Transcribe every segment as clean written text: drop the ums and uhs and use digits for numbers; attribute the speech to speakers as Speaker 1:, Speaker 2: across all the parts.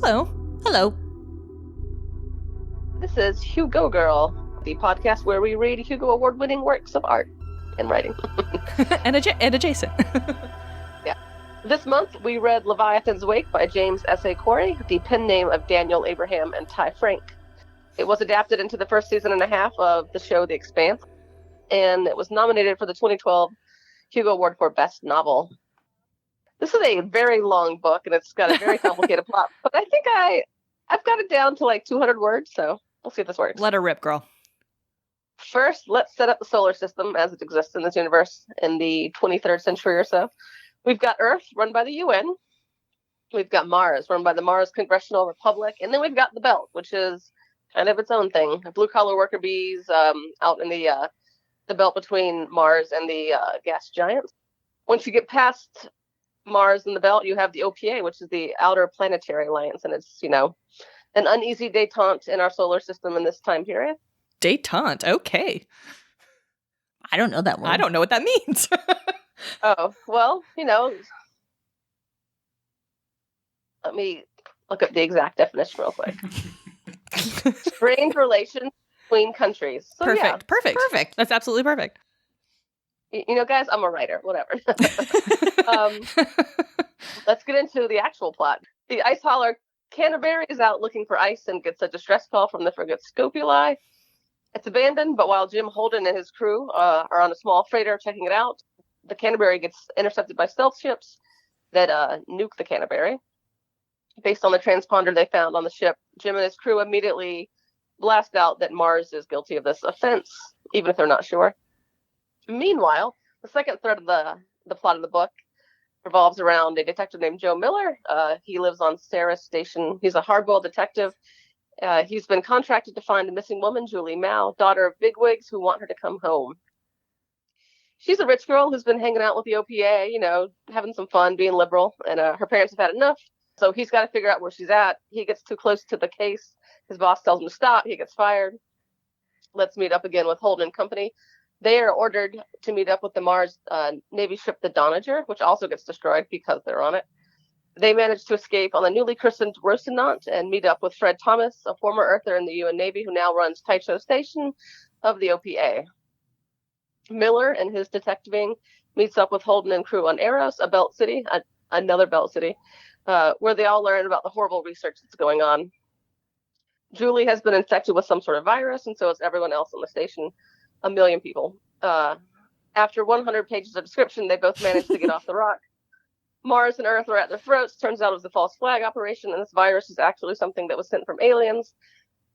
Speaker 1: Hello.
Speaker 2: Hello.
Speaker 3: This is Hugo Girl, the podcast where we read Hugo Award-winning works of art and writing.
Speaker 1: and adjacent.
Speaker 3: Yeah. This month, we read Leviathan Wakes by James S.A. Corey, the pen name of Daniel Abraham and Ty Frank. It was adapted into the first season and a half of the show The Expanse, and it was nominated for the 2012 Hugo Award for Best Novel. This is a very long book, and it's got a very complicated plot, but I think I've got it down to like 200 words, so we'll see if this works.
Speaker 1: Let her rip, girl.
Speaker 3: First, let's set up the solar system as it exists in this universe in the 23rd century or so. We've got Earth, run by the UN. We've got Mars, run by the Mars Congressional Republic. And then we've got the Belt, which is kind of its own thing. Blue-collar worker bees out in the belt between Mars and the gas giants. Once you get past Mars and the Belt, you have the OPA, which is the Outer Planetary Alliance. And it's, an uneasy detente in our solar system in this time period.
Speaker 1: Detente, okay.
Speaker 2: I don't know that word.
Speaker 1: I don't know what that means.
Speaker 3: Oh, well, let me look up the exact definition real quick. Strained relations between countries. So,
Speaker 1: Perfect. That's absolutely perfect.
Speaker 3: Guys, I'm a writer, whatever. Let's get into the actual plot. The ice hauler Canterbury is out looking for ice and gets a distress call from the frigate Scopuli. It's abandoned, but while Jim Holden and his crew are on a small freighter checking it out, the Canterbury gets intercepted by stealth ships that nuke the Canterbury. Based on the transponder they found on the ship, Jim and his crew immediately blast out that Mars is guilty of this offense, even if they're not sure. Meanwhile, the second thread of the plot of the book revolves around a detective named Joe Miller. He lives on Sarah's station. He's a hardboiled detective. He's been contracted to find a missing woman, Julie Mao, daughter of bigwigs who want her to come home. She's a rich girl who's been hanging out with the OPA, having some fun, being liberal, and her parents have had enough. So he's got to figure out where she's at. He gets too close to the case. His boss tells him to stop. He gets fired. Let's meet up again with Holden and company. They are ordered to meet up with the Mars Navy ship, the Donager, which also gets destroyed because they're on it. They manage to escape on the newly christened Rocinante and meet up with Fred Thomas, a former Earther in the UN Navy who now runs Taicho Station of the OPA. Miller and his detectiving meets up with Holden and crew on Eros, a belt city, another belt city, where they all learn about the horrible research that's going on. Julie has been infected with some sort of virus, and so is everyone else on the station, 1 million people. After 100 pages of description, they both manage to get off the rock. Mars and Earth are at their throats. Turns out it was a false flag operation, and this virus is actually something that was sent from aliens.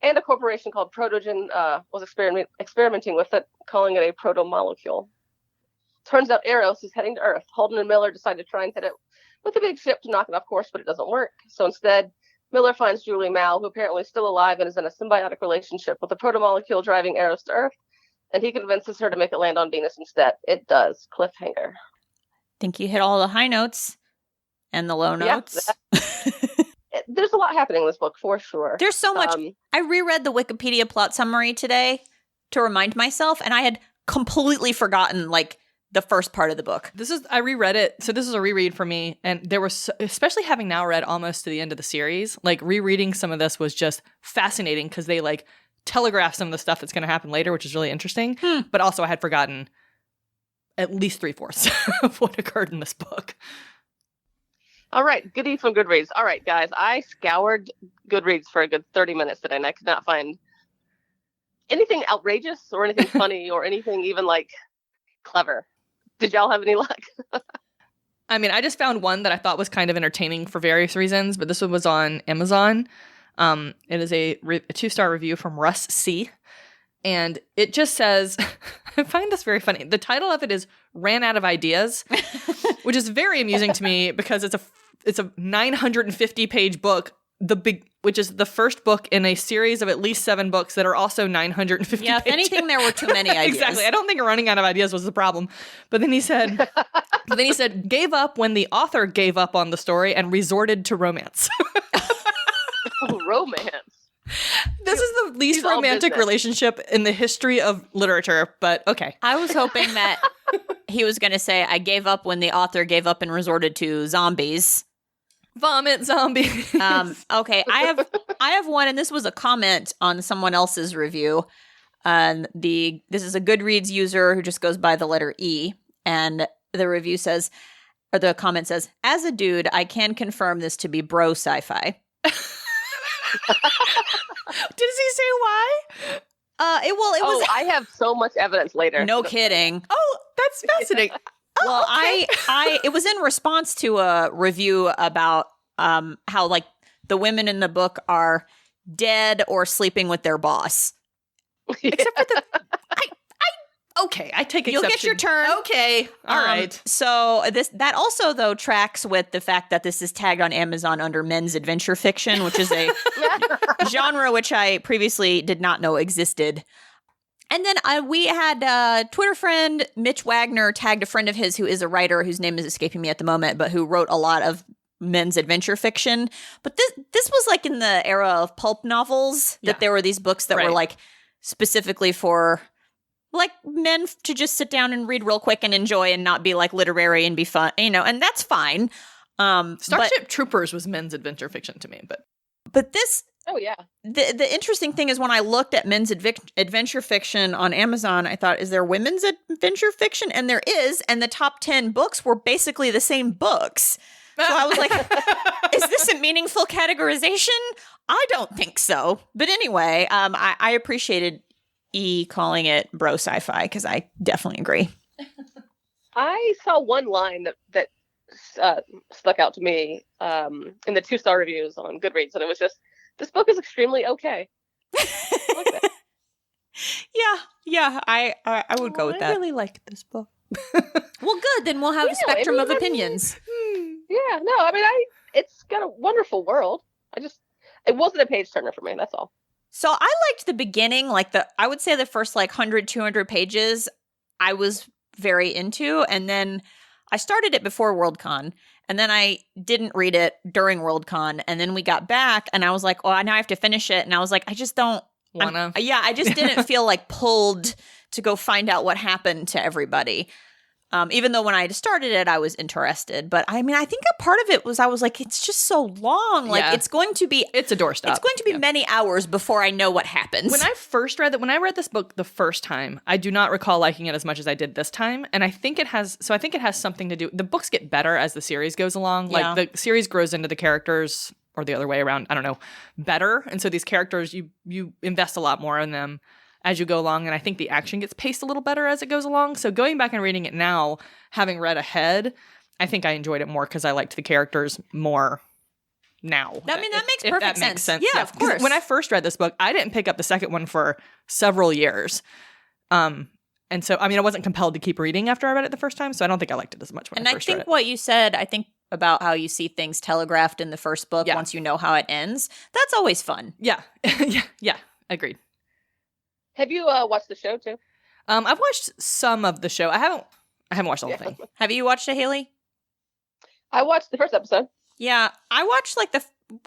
Speaker 3: And a corporation called Protogen was experimenting with it, calling it a proto-molecule. Turns out Eros is heading to Earth. Holden and Miller decide to try and hit it with a big ship to knock it off course, but it doesn't work. So instead, Miller finds Julie Mao, who apparently is still alive and is in a symbiotic relationship with a proto-molecule driving Eros to Earth, and he convinces her to make it land on Venus instead. It does. Cliffhanger.
Speaker 2: Think you hit all the high notes and the low notes.
Speaker 3: There's a lot happening in this book, for sure.
Speaker 2: There's so much. I reread the Wikipedia plot summary today to remind myself, and I had completely forgotten, the first part of the book.
Speaker 1: I reread it, so this is a reread for me, and there was, especially having now read almost to the end of the series, rereading some of this was just fascinating, because they, telegraph some of the stuff that's going to happen later, which is really interesting, but also I had forgotten at least 3/4 of what occurred in this book.
Speaker 3: All right, goodies from Goodreads. All right, guys, I scoured Goodreads for a good 30 minutes today, and I could not find anything outrageous or anything funny or anything even, clever. Did y'all have any luck?
Speaker 1: I mean, I just found one that I thought was kind of entertaining for various reasons, but this one was on Amazon. It is a 2-star review from Russ C. And it just says, I find this very funny. The title of it is Ran Out of Ideas, which is very amusing to me because it's a 950-page book, which is the first book in a series of at least 7 books that are also 950 pages.
Speaker 2: Yeah, if anything, there were too many ideas.
Speaker 1: Exactly. I don't think running out of ideas was the problem. But then he said, gave up when the author gave up on the story and resorted to romance.
Speaker 3: Romance.
Speaker 1: This is the least romantic relationship in the history of literature, but okay.
Speaker 2: I was hoping that he was going to say, I gave up when the author gave up and resorted to zombies.
Speaker 1: Vomit zombie.
Speaker 2: Okay, I have one, and this was a comment on someone else's review. This is a Goodreads user who just goes by the letter E, and the review says, or the comment says, "As a dude, I can confirm this to be bro sci-fi."
Speaker 1: Did he say why?
Speaker 2: It was.
Speaker 3: I have so much evidence later.
Speaker 2: No kidding.
Speaker 1: Oh, that's fascinating.
Speaker 2: Well,
Speaker 1: okay.
Speaker 2: it was in response to a review about how like the women in the book are dead or sleeping with their boss.
Speaker 1: Except for the okay, I take exception.
Speaker 2: You'll get your turn.
Speaker 1: Okay. All right.
Speaker 2: So that also though tracks with the fact that this is tagged on Amazon under men's adventure fiction, which is a genre which I previously did not know existed. And then we had Twitter friend Mitch Wagner tagged a friend of his who is a writer whose name is escaping me at the moment, but who wrote a lot of men's adventure fiction. But this was like in the era of pulp novels that there were these books that were like specifically for like men to just sit down and read real quick and enjoy and not be like literary and be fun, and that's fine.
Speaker 1: Starship Troopers was men's adventure fiction to me,
Speaker 2: but this.
Speaker 3: Oh, yeah.
Speaker 2: The interesting thing is when I looked at men's adventure fiction on Amazon, I thought, is there women's adventure fiction? And there is. And the top 10 books were basically the same books. So I was like, is this a meaningful categorization? I don't think so. But anyway, I appreciated E calling it bro sci-fi because I definitely agree.
Speaker 3: I saw one line that stuck out to me in the 2-star reviews on Goodreads, and it was just, "This book is extremely okay." I like that.
Speaker 2: Yeah, I would go with that.
Speaker 1: I really liked this book.
Speaker 2: Well, good. Then we'll have a spectrum of opinions.
Speaker 3: Yeah, no, I mean, it's got a wonderful world. It wasn't a page turner for me. That's all.
Speaker 2: So I liked the beginning, I would say the first 100, 200 pages I was very into. And then I started it before Worldcon. And then I didn't read it during Worldcon. And then we got back and I was like, oh, now I have to finish it. And I was like, I just don't
Speaker 1: wanna.
Speaker 2: I just didn't feel like pulled to go find out what happened to everybody. Even though when I started it, I was interested. But I mean, I think a part of it was I was like, it's just so long. Like it's going to be
Speaker 1: it's a doorstop.
Speaker 2: It's going to be many hours before I know what happens.
Speaker 1: When I read this book the first time, I do not recall liking it as much as I did this time. And I think it has something to do. The books get better as the series goes along. Like the series grows into the characters, or the other way around, I don't know, better. And so these characters, you invest a lot more in them as you go along, and I think the action gets paced a little better as it goes along. So going back and reading it now, having read ahead, I think I enjoyed it more because I liked the characters more now.
Speaker 2: That makes perfect
Speaker 1: that makes sense.
Speaker 2: Yeah, of course.
Speaker 1: When I first read this book, I didn't pick up the second one for several years. And so, I mean, I wasn't compelled to keep reading after I read it the first time, so I don't think I liked it as much when I first read it.
Speaker 2: And I think what you said, about how you see things telegraphed in the first book once you know how it ends, that's always fun.
Speaker 1: Yeah. yeah, agreed.
Speaker 3: Have you watched the show too?
Speaker 1: I've watched some of the show. I haven't watched the whole thing.
Speaker 2: Have you watched it, Haley?
Speaker 3: I watched the first episode.
Speaker 2: Yeah, I watched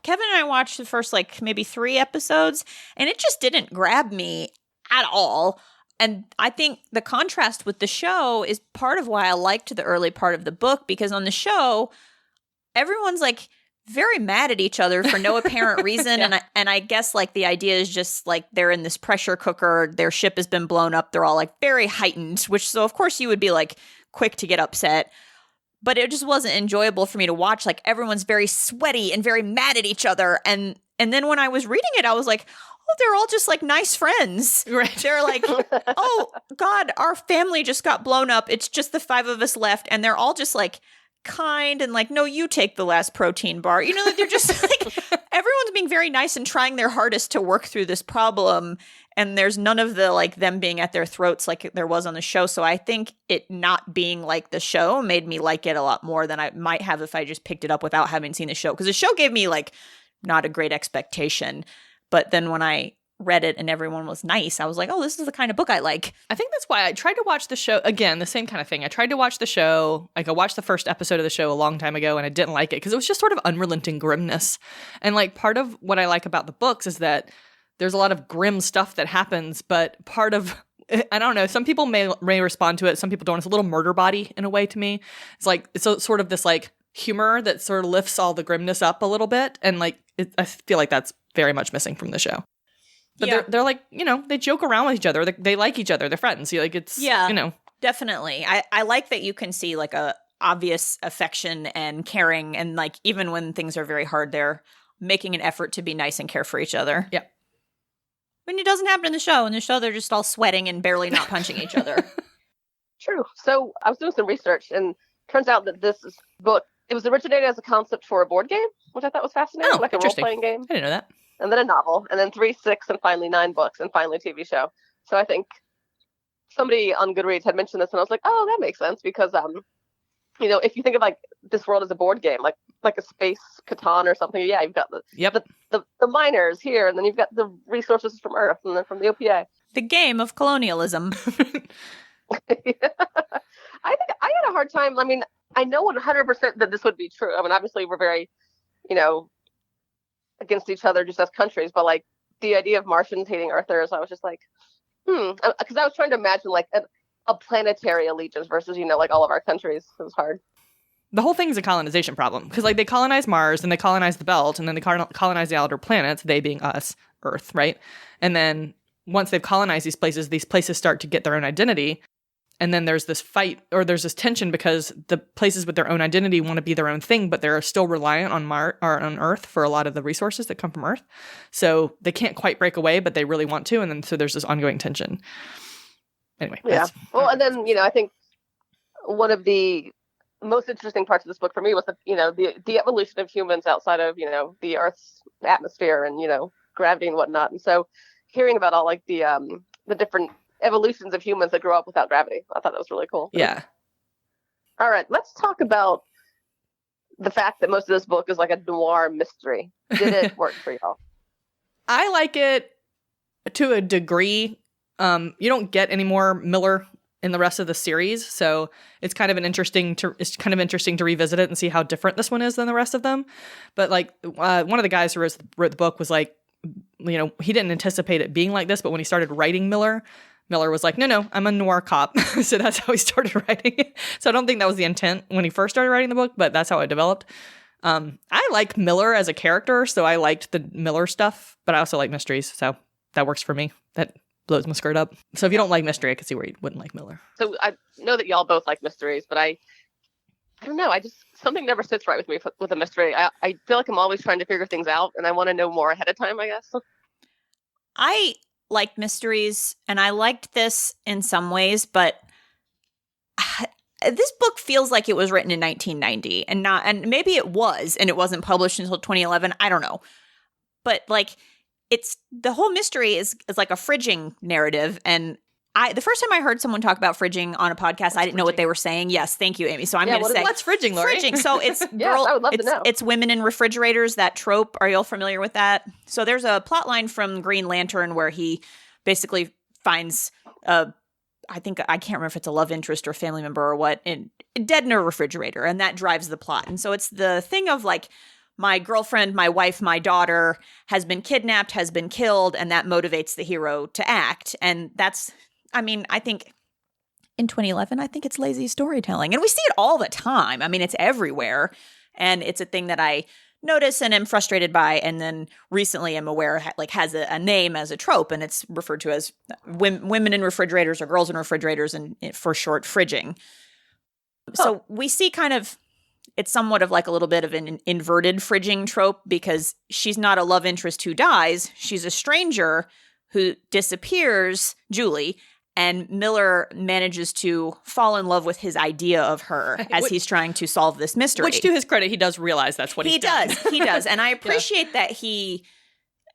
Speaker 2: Kevin and I watched the first maybe 3 episodes, and it just didn't grab me at all. And I think the contrast with the show is part of why I liked the early part of the book, because on the show, everyone's very mad at each other for no apparent reason. And I guess the idea is just they're in this pressure cooker, their ship has been blown up, they're all very heightened, so of course you would be quick to get upset. But it just wasn't enjoyable for me to watch. Everyone's very sweaty and very mad at each other. And then when I was reading it, I was like, oh, they're all just nice friends.
Speaker 1: Right.
Speaker 2: They're oh God, our family just got blown up. It's just the 5 of us left. And they're all just kind and no, you take the last protein bar. They're just everyone's being very nice and trying their hardest to work through this problem. And there's none of the them being at their throats like there was on the show. So I think it not being like the show made me like it a lot more than I might have if I just picked it up without having seen the show. Because the show gave me not a great expectation. But then when I read it and everyone was nice, I was like, oh, this is the kind of book I like.
Speaker 1: I think that's why I tried to watch the show. Again, the same kind of thing. I tried to watch the show. I watched the first episode of the show a long time ago, and I didn't like it because it was just sort of unrelenting grimness. And part of what I like about the books is that there's a lot of grim stuff that happens, but part of, I don't know, some people may respond to it, some people don't. It's a little murder body in a way to me. It's sort of this humor that sort of lifts all the grimness up a little bit. And like, I feel like that's very much missing from the show. But they're like, you know, they joke around with each other. They like each other. They're friends. Like it's, you know.
Speaker 2: Definitely. I like that you can see like a obvious affection and caring. And like, even when things are very hard, they're making an effort to be nice and care for each other.
Speaker 1: Yeah.
Speaker 2: When it doesn't happen in the show. In the show, they're just all sweating and barely not punching each other.
Speaker 3: True. So I was doing some research, and turns out that this book, it was originated as a concept for a board game, which I thought was fascinating, like a role-playing game.
Speaker 1: I didn't know that.
Speaker 3: And then a novel, and then 3, 6, and finally 9 books, and finally a TV show. So I think somebody on Goodreads had mentioned this, and I was like, oh, that makes sense, because, you know, if you think of like this world as a board game, like a space Catan or something, yeah, you've got the miners here, and then you've got the resources from Earth, and then from the OPA.
Speaker 2: The game of colonialism.
Speaker 3: I think I had a hard time. I mean, I know 100% that this would be true. I mean, obviously we're very, you know, against each other just as countries, but like the idea of Martians hating Earthers, I was just like, because I was trying to imagine like a planetary allegiance versus, you know, like all of our countries. It was hard.
Speaker 1: The whole thing's a colonization problem, because like they colonize Mars and they colonize the belt, and then they colonize the outer planets, they being us, Earth, right? And then once they've colonized these places start to get their own identity. And then there's this fight, or there's this tension, because the places with their own identity want to be their own thing, but they're still reliant on on Earth for a lot of the resources that come from Earth. So they can't quite break away, but they really want to. And then so there's this ongoing tension. Anyway.
Speaker 3: Yeah. Well, and then, you know, I think one of the most interesting parts of this book for me was the evolution of humans outside of, you know, the Earth's atmosphere and, you know, gravity and whatnot. And so hearing about all like the different evolutions of humans that grow up without gravity, I thought that was really cool.
Speaker 1: Yeah.
Speaker 3: All right, let's talk about the fact that most of this book is like a noir mystery. Did it work for y'all?
Speaker 1: I like it to a degree. You don't get any more Miller in the rest of the series, so it's kind of interesting to revisit it and see how different this one is than the rest of them. But like one of the guys who wrote the book was like, you know, he didn't anticipate it being like this, but when he started writing Miller was like, no, I'm a noir cop. So that's how he started writing it. So I don't think that was the intent when he first started writing the book, but that's how it developed. I like Miller as a character, so I liked the Miller stuff, but I also like mysteries, so that works for me. That blows my skirt up. So if you don't like mystery, I can see where you wouldn't like Miller.
Speaker 3: So I know that y'all both like mysteries, but I don't know. Something never sits right with me with a mystery. I feel like I'm always trying to figure things out, and I want to know more ahead of time, I guess.
Speaker 2: I like mysteries, and I liked this in some ways, but this book feels like it was written in 1990 and maybe it was, and it wasn't published until 2011. I don't know. But like, it's the whole mystery is like a fridging narrative. And the first time I heard someone talk about fridging on a podcast, I didn't know what they were saying. Yes, thank you, Amy. So I'm going to say
Speaker 1: what's fridging, Lori?
Speaker 2: Fridging. So it's
Speaker 3: yes, I would love to know.
Speaker 2: It's women in refrigerators. That trope. Are you all familiar with that? So there's a plot line from Green Lantern where he basically finds I can't remember if it's a love interest or a family member or what, dead in a refrigerator, and that drives the plot. And so it's the thing of like, my girlfriend, my wife, my daughter has been kidnapped, has been killed, and that motivates the hero to act. And that's, I mean, I think in 2011, I think it's lazy storytelling. And we see it all the time. I mean, it's everywhere. And it's a thing that I notice and am frustrated by. And then recently I'm aware has a name as a trope, and it's referred to as women in refrigerators or girls in refrigerators, and for short, fridging. So we see kind of, it's somewhat of like a little bit of an inverted fridging trope, because she's not a love interest who dies. She's a stranger who disappears, Julie, and Miller manages to fall in love with his idea of her as he's trying to solve this mystery.
Speaker 1: Which, to his credit, he does realize that's what he's done.
Speaker 2: He does. And I appreciate that he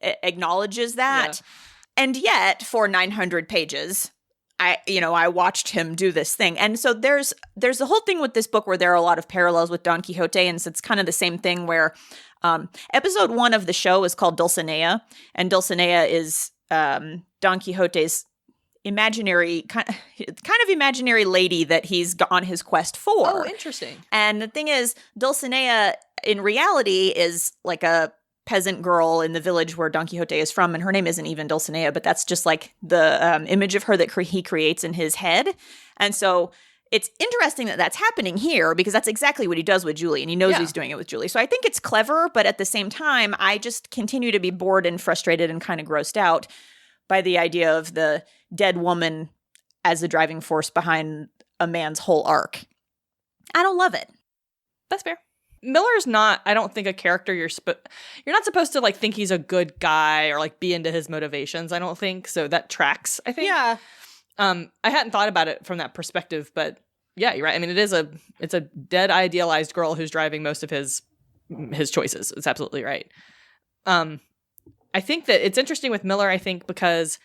Speaker 2: acknowledges that. Yeah. And yet, for 900 pages, I watched him do this thing. And so there's the whole thing with this book where there are a lot of parallels with Don Quixote. And so it's kind of the same thing where episode 1 of the show is called Dulcinea. And Dulcinea is Don Quixote's imaginary kind of imaginary lady that he's on his quest for.
Speaker 1: Oh, interesting.
Speaker 2: And the thing is, Dulcinea in reality is like a peasant girl in the village where Don Quixote is from, and her name isn't even Dulcinea, but that's just like the image of her that he creates in his head. And so it's interesting that that's happening here because that's exactly what he does with Julie, and he knows he's doing it with Julie. So I think it's clever, but at the same time, I just continue to be bored and frustrated and kind of grossed out by the idea of the dead woman as the driving force behind a man's whole arc. I don't love it.
Speaker 1: That's fair. Miller's not, I don't think, a character you're not supposed to like think he's a good guy or like be into his motivations, I don't think. So that tracks, I think.
Speaker 2: Yeah.
Speaker 1: I hadn't thought about it from that perspective, but yeah, you're right. I mean, it's a dead idealized girl who's driving most of his choices. It's absolutely right. I think that it's interesting with Miller, I think, because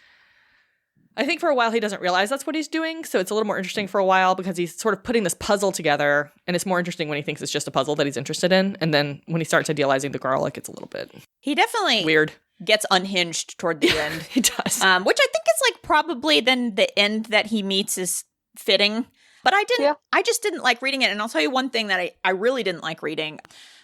Speaker 1: I think for a while he doesn't realize that's what he's doing. So it's a little more interesting for a while because he's sort of putting this puzzle together, and it's more interesting when he thinks it's just a puzzle that he's interested in. And then when he starts idealizing the girl, it gets a little bit
Speaker 2: he definitely
Speaker 1: weird.
Speaker 2: Gets unhinged toward the end.
Speaker 1: He does.
Speaker 2: Which I think is like probably then the end that he meets is fitting. But I just didn't like reading it. And I'll tell you one thing that I really didn't like reading.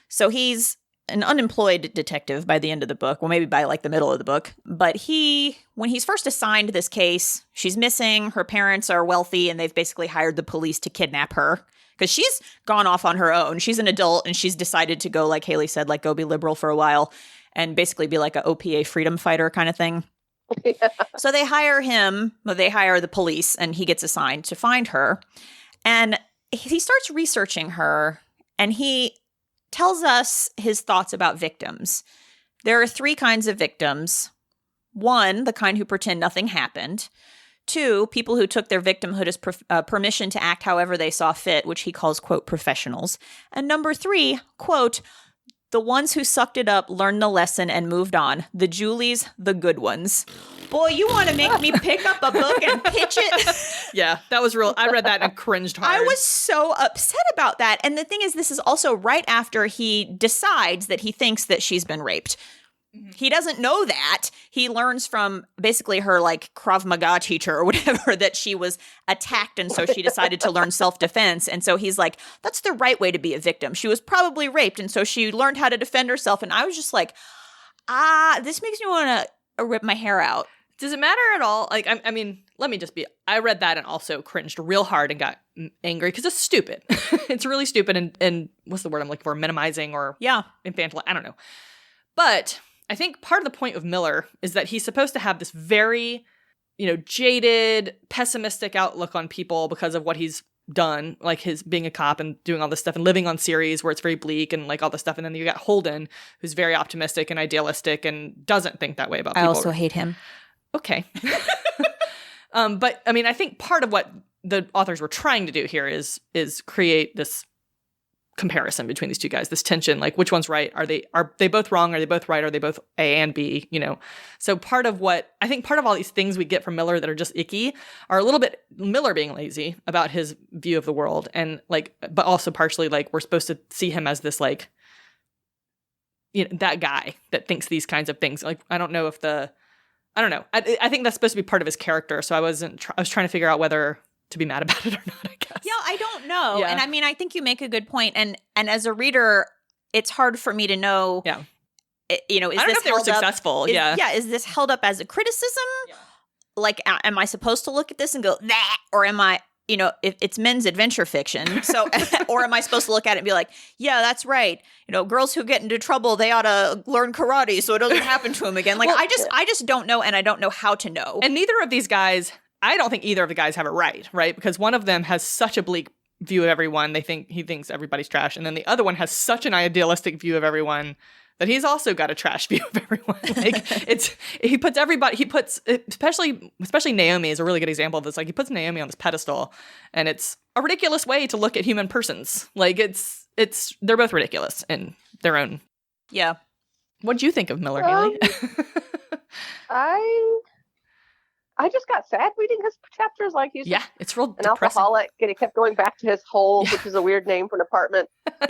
Speaker 2: So he's an unemployed detective by the end of the book. Well, maybe by like the middle of the book. But when he's first assigned this case, she's missing. Her parents are wealthy and they've basically hired the police to kidnap her. Because she's gone off on her own. She's an adult and she's decided to go, like Haley said, like go be liberal for a while and basically be like a OPA freedom fighter kind of thing. Yeah. So they hire the police, and he gets assigned to find her. And he starts researching her, and he tells us his thoughts about victims. There are 3 kinds of victims. 1, the kind who pretend nothing happened. 2, people who took their victimhood as permission to act however they saw fit, which he calls, quote, professionals. And number 3, quote, the ones who sucked it up, learned the lesson, and moved on. The Julies, the good ones. Boy, you want to make me pick up a book and pitch it?
Speaker 1: Yeah, that was real. I read that and cringed hard.
Speaker 2: I was so upset about that. And the thing is, this is also right after he decides that he thinks that she's been raped. Mm-hmm. He doesn't know that. He learns from basically her like Krav Maga teacher or whatever that she was attacked, and so she decided to learn self-defense. And so he's like, that's the right way to be a victim. She was probably raped, and so she learned how to defend herself. And I was just like, this makes me want to rip my hair out.
Speaker 1: Does it matter at all? Like, I mean, let me just be, I read that and also cringed real hard and got angry because it's stupid. It's really stupid and what's the word I'm looking for? Minimizing or infantile. I don't know. But I think part of the point of Miller is that he's supposed to have this very, jaded, pessimistic outlook on people because of what he's done, like his being a cop and doing all this stuff and living on Ceres where it's very bleak and like all this stuff. And then you got Holden, who's very optimistic and idealistic and doesn't think that way about people.
Speaker 2: I also hate him.
Speaker 1: Okay. But I mean, I think part of what the authors were trying to do here is create this comparison between these two guys, this tension, like which one's right? Are they both wrong? Are they both right? Are they both A and B? So part of all these things we get from Miller that are just icky are a little bit Miller being lazy about his view of the world, and like, but also partially like we're supposed to see him as this like, that guy that thinks these kinds of things. Like I don't know. I think that's supposed to be part of his character. So I was trying to figure out whether to be mad about it or not, I guess.
Speaker 2: Yeah, I don't know. Yeah. And I mean, I think you make a good point. And as a reader, it's hard for me to know. Yeah. Is I don't
Speaker 1: know if they were successful.
Speaker 2: Is this held up as a criticism? Yeah. Like, am I supposed to look at this and go, that? Or am I, if it's men's adventure fiction. So, or am I supposed to look at it and be like, yeah, that's right. Girls who get into trouble, they ought to learn karate so it doesn't happen to them again. Like, well, I just don't know. And I don't know how to know.
Speaker 1: And neither of these guys, I don't think either of the guys have it right? Because one of them has such a bleak view of everyone. He thinks everybody's trash. And then the other one has such an idealistic view of everyone that he's also got a trash view of everyone. Like especially Naomi is a really good example of this. Like he puts Naomi on this pedestal, and it's a ridiculous way to look at human persons. Like they're both ridiculous in their own.
Speaker 2: Yeah.
Speaker 1: What'd you think of Miller, Haley?
Speaker 3: I just got sad reading his chapters. Like he's
Speaker 1: it's real
Speaker 3: an
Speaker 1: depressing.
Speaker 3: Alcoholic, and he kept going back to his hole, which is a weird name for an apartment. I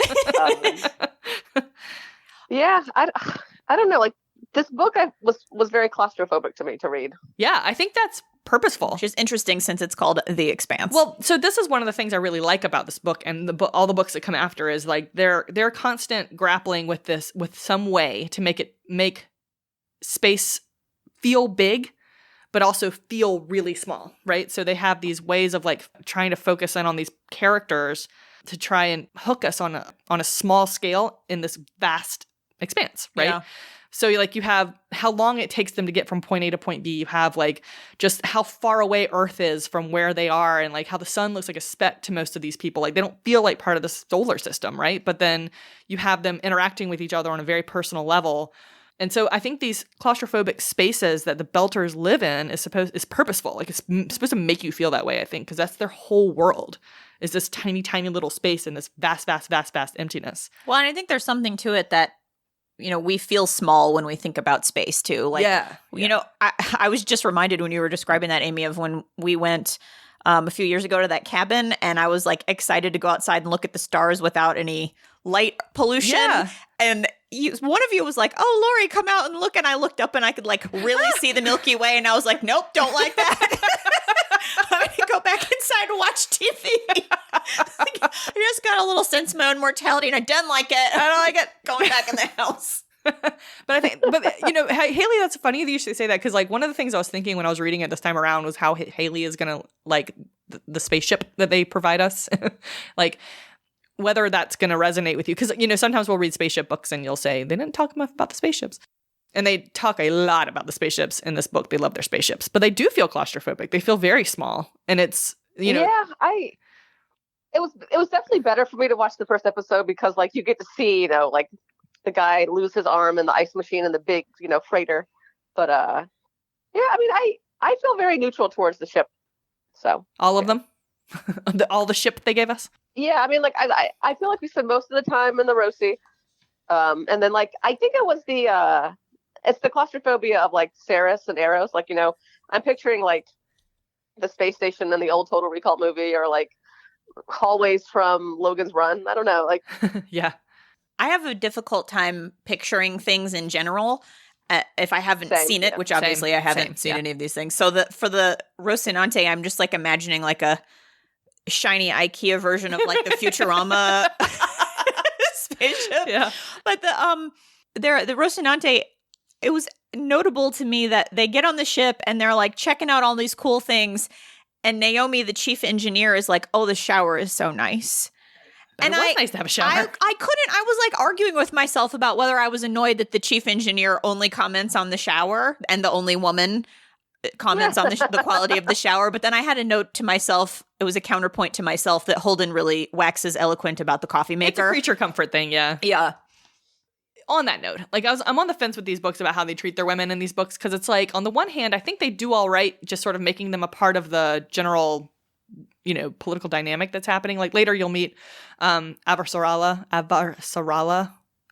Speaker 3: don't know. Like this book, was very claustrophobic to me to read.
Speaker 1: Yeah, I think that's purposeful.
Speaker 2: Which is interesting since it's called The Expanse.
Speaker 1: Well, so this is one of the things I really like about this book, and all the books that come after is like they're constant grappling with this with some way to make space feel big, but also feel really small, right? So they have these ways of like trying to focus in on these characters to try and hook us on a small scale in this vast expanse, right?
Speaker 2: Yeah.
Speaker 1: So like you have how long it takes them to get from point A to point B. You have like just how far away Earth is from where they are, and like how the sun looks like a speck to most of these people. Like they don't feel like part of the solar system, right? But then you have them interacting with each other on a very personal level. And so I think these claustrophobic spaces that the Belters live in is purposeful. Like it's supposed to make you feel that way, I think, because that's their whole world is this tiny, tiny little space in this vast, vast, vast, vast emptiness.
Speaker 2: Well, and I think there's something to it that, you know, we feel small when we think about space too. Like, you know, I was just reminded when you were describing that, Amy, of when we went a few years ago to that cabin, and I was like excited to go outside and look at the stars without any light pollution.
Speaker 1: Yeah.
Speaker 2: And one of you was like, "Oh, Lori, come out and look." And I looked up and I could like really see the Milky Way, and I was like, "Nope, don't like that." I'm gonna go back inside and watch TV. I just got a little sense of my own mortality, and I didn't like it. I don't like it going back in the house.
Speaker 1: but you know, Haley, that's funny that you should say that, because like one of the things I was thinking when I was reading it this time around was how Haley is gonna like the spaceship that they provide us, like whether that's gonna resonate with you, because you know sometimes we'll read spaceship books and you'll say they didn't talk enough about the spaceships. And they talk a lot about the spaceships in this book. They love their spaceships, but they do feel claustrophobic. They feel very small, and it's, you know.
Speaker 3: Yeah, it was definitely better for me to watch the first episode because like you get to see, you know, like the guy lose his arm in the ice machine and the big, you know, freighter. But yeah, I mean, I feel very neutral towards the ship. So
Speaker 1: all of them, all the ship they gave us.
Speaker 3: Yeah, I mean, like I feel like we spend most of the time in the Rosie, and then like I think it was it's the claustrophobia of like Ceres and Eros. Like, you know, I'm picturing like the space station in the old Total Recall movie, or like hallways from Logan's Run. I don't know, like
Speaker 1: yeah.
Speaker 2: I have a difficult time picturing things in general if I haven't seen it, which obviously I haven't seen any of these things. So for the Rocinante, I'm just like imagining like a shiny IKEA version of like the Futurama spaceship.
Speaker 1: Yeah.
Speaker 2: But the Rocinante, it was notable to me that they get on the ship and they're like checking out all these cool things. And Naomi, the chief engineer, is like, "Oh, the shower is so nice."
Speaker 1: And it was nice to have a shower.
Speaker 2: I was like arguing with myself about whether I was annoyed that the chief engineer only comments on the shower and the only woman comments on the quality of the shower. But then I had a note to myself. It was a counterpoint to myself that Holden really waxes eloquent about the coffee maker.
Speaker 1: It's a creature comfort thing. Yeah.
Speaker 2: Yeah.
Speaker 1: On that note, like I'm on the fence with these books about how they treat their women in these books, because it's like on the one hand, I think they do all right, just sort of making them a part of the general, you know, political dynamic that's happening. Like later you'll meet Avarsarala. I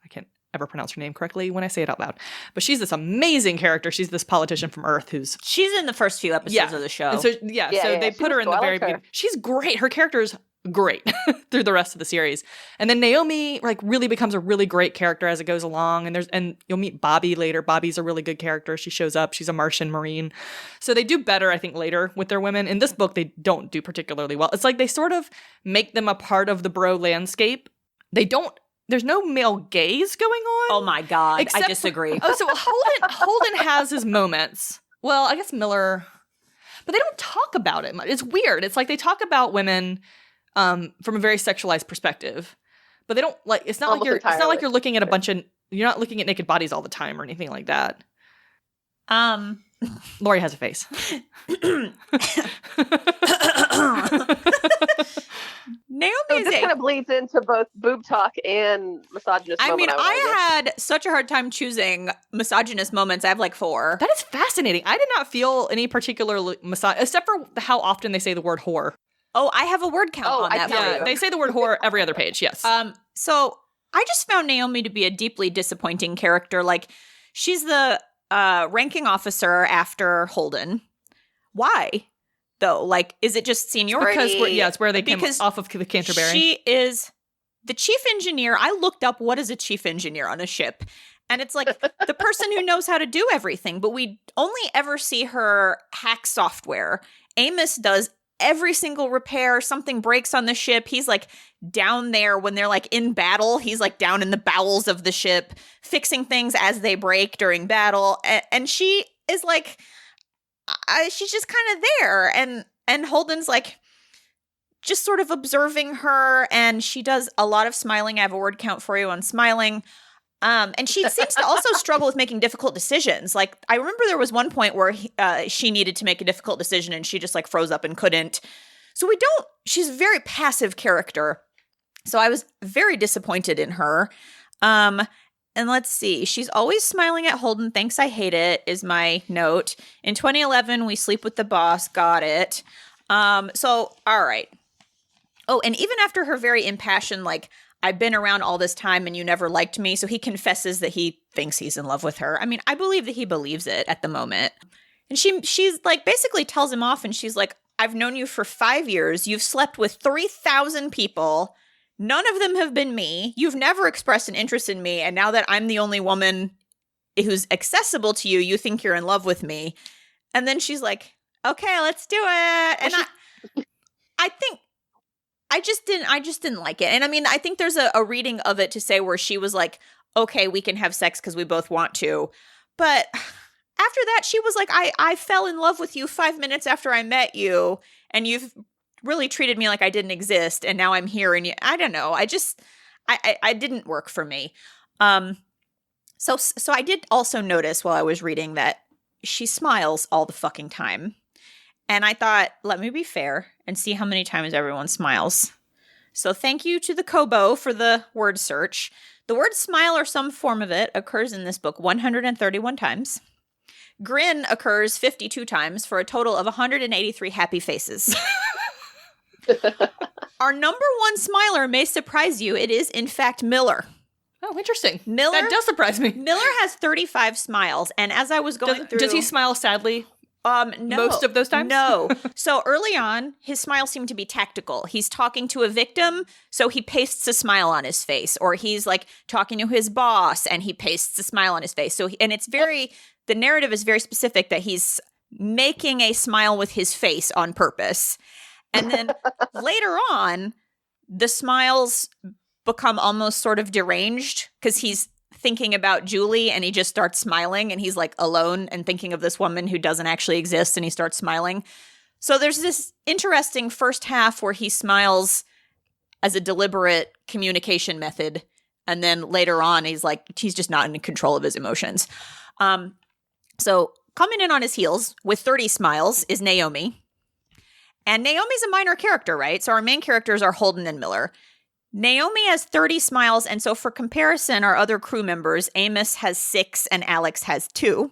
Speaker 1: can't ever pronounce her name correctly when I say it out loud. But she's this amazing character. She's this politician from Earth
Speaker 2: she's in the first few episodes of the show.
Speaker 1: And so they put her in the very beginning. She's great. Her character is great through the rest of the series. And then Naomi like really becomes a really great character as it goes along. And you'll meet Bobby later. Bobby's a really good character. She shows up. She's a Martian Marine. So they do better, I think, later with their women. In this book, they don't do particularly well. It's like they sort of make them a part of the bro landscape. There's no male gaze going on.
Speaker 2: Oh my God. I disagree.
Speaker 1: So Holden has his moments. Well, I guess Miller, but they don't talk about it much. It's weird. It's like they talk about women from a very sexualized perspective, but they don't like. It's not like you're looking at you're not looking at naked bodies all the time or anything like that. Lori has a face.
Speaker 3: Naomi, this kind of bleeds into both boob talk and misogynist.
Speaker 2: I mean, I had such a hard time choosing misogynist moments. I have like 4.
Speaker 1: That is fascinating. I did not feel any particular except for how often they say the word whore.
Speaker 2: Oh, I have a word count on that.
Speaker 1: Yeah, they say the word whore every other page. Yes.
Speaker 2: So I just found Naomi to be a deeply disappointing character. Like, she's the ranking officer after Holden. Why, though? Like, is it just seniority?
Speaker 1: Because it's where they came off of the Canterbury.
Speaker 2: She is the chief engineer. I looked up what is a chief engineer on a ship. And it's like the person who knows how to do everything. But we only ever see her hack software. Amos does every single repair. Something breaks on the ship. He's like down there when they're like in battle. He's like down in the bowels of the ship, fixing things as they break during battle. And she is like, she's just kind of there. And Holden's like just sort of observing her, and she does a lot of smiling. I have a word count for you on smiling. And she seems to also struggle with making difficult decisions. Like, I remember there was one point where she needed to make a difficult decision and she just like froze up and couldn't. So she's a very passive character. So I was very disappointed in her. And let's see, she's always smiling at Holden. Thanks, I hate it, is my note. In 2011, we sleep with the boss. Got it. So, all right. Oh, and even after her very impassioned, like, I've been around all this time and you never liked me. So he confesses that he thinks he's in love with her. I mean, I believe that he believes it at the moment. And she's like basically tells him off, and she's like, I've known you for 5 years. You've slept with 3,000 people. None of them have been me. You've never expressed an interest in me. And now that I'm the only woman who's accessible to you, you think you're in love with me. And then she's like, okay, let's do it. And I think I just didn't like it. And I mean, I think there's a reading of it to say where she was like, okay, we can have sex because we both want to. But after that, she was like, I fell in love with you 5 minutes after I met you, and you've really treated me like I didn't exist, and now I'm here, and I don't know. I didn't work for me. So I did also notice while I was reading that she smiles all the fucking time. And I thought, let me be fair and see how many times everyone smiles. So thank you to the Kobo for the word search. The word smile or some form of it occurs in this book 131 times. Grin occurs 52 times for a total of 183 happy faces. Our number one smiler may surprise you. It is, in fact, Miller.
Speaker 1: Oh, interesting.
Speaker 2: Miller,
Speaker 1: that does surprise me.
Speaker 2: Miller has 35 smiles. And as I was going through...
Speaker 1: Does he smile sadly?
Speaker 2: No.
Speaker 1: Most of those times?
Speaker 2: No. So early on, his smile seemed to be tactical. He's talking to a victim, so he pastes a smile on his face. Or he's like talking to his boss, and he pastes a smile on his face. And it's very, the narrative is very specific that he's making a smile with his face on purpose. And then later on, the smiles become almost sort of deranged because he's thinking about Julie and he just starts smiling, and he's like alone and thinking of this woman who doesn't actually exist, and he starts smiling. So there's this interesting first half where he smiles as a deliberate communication method, and then later on he's just not in control of his emotions. So coming in on his heels with 30 smiles is Naomi. And Naomi's a minor character, right? So our main characters are Holden and Miller. Naomi has 30 smiles, and so for comparison, our other crew members, Amos has 6 and Alex has 2.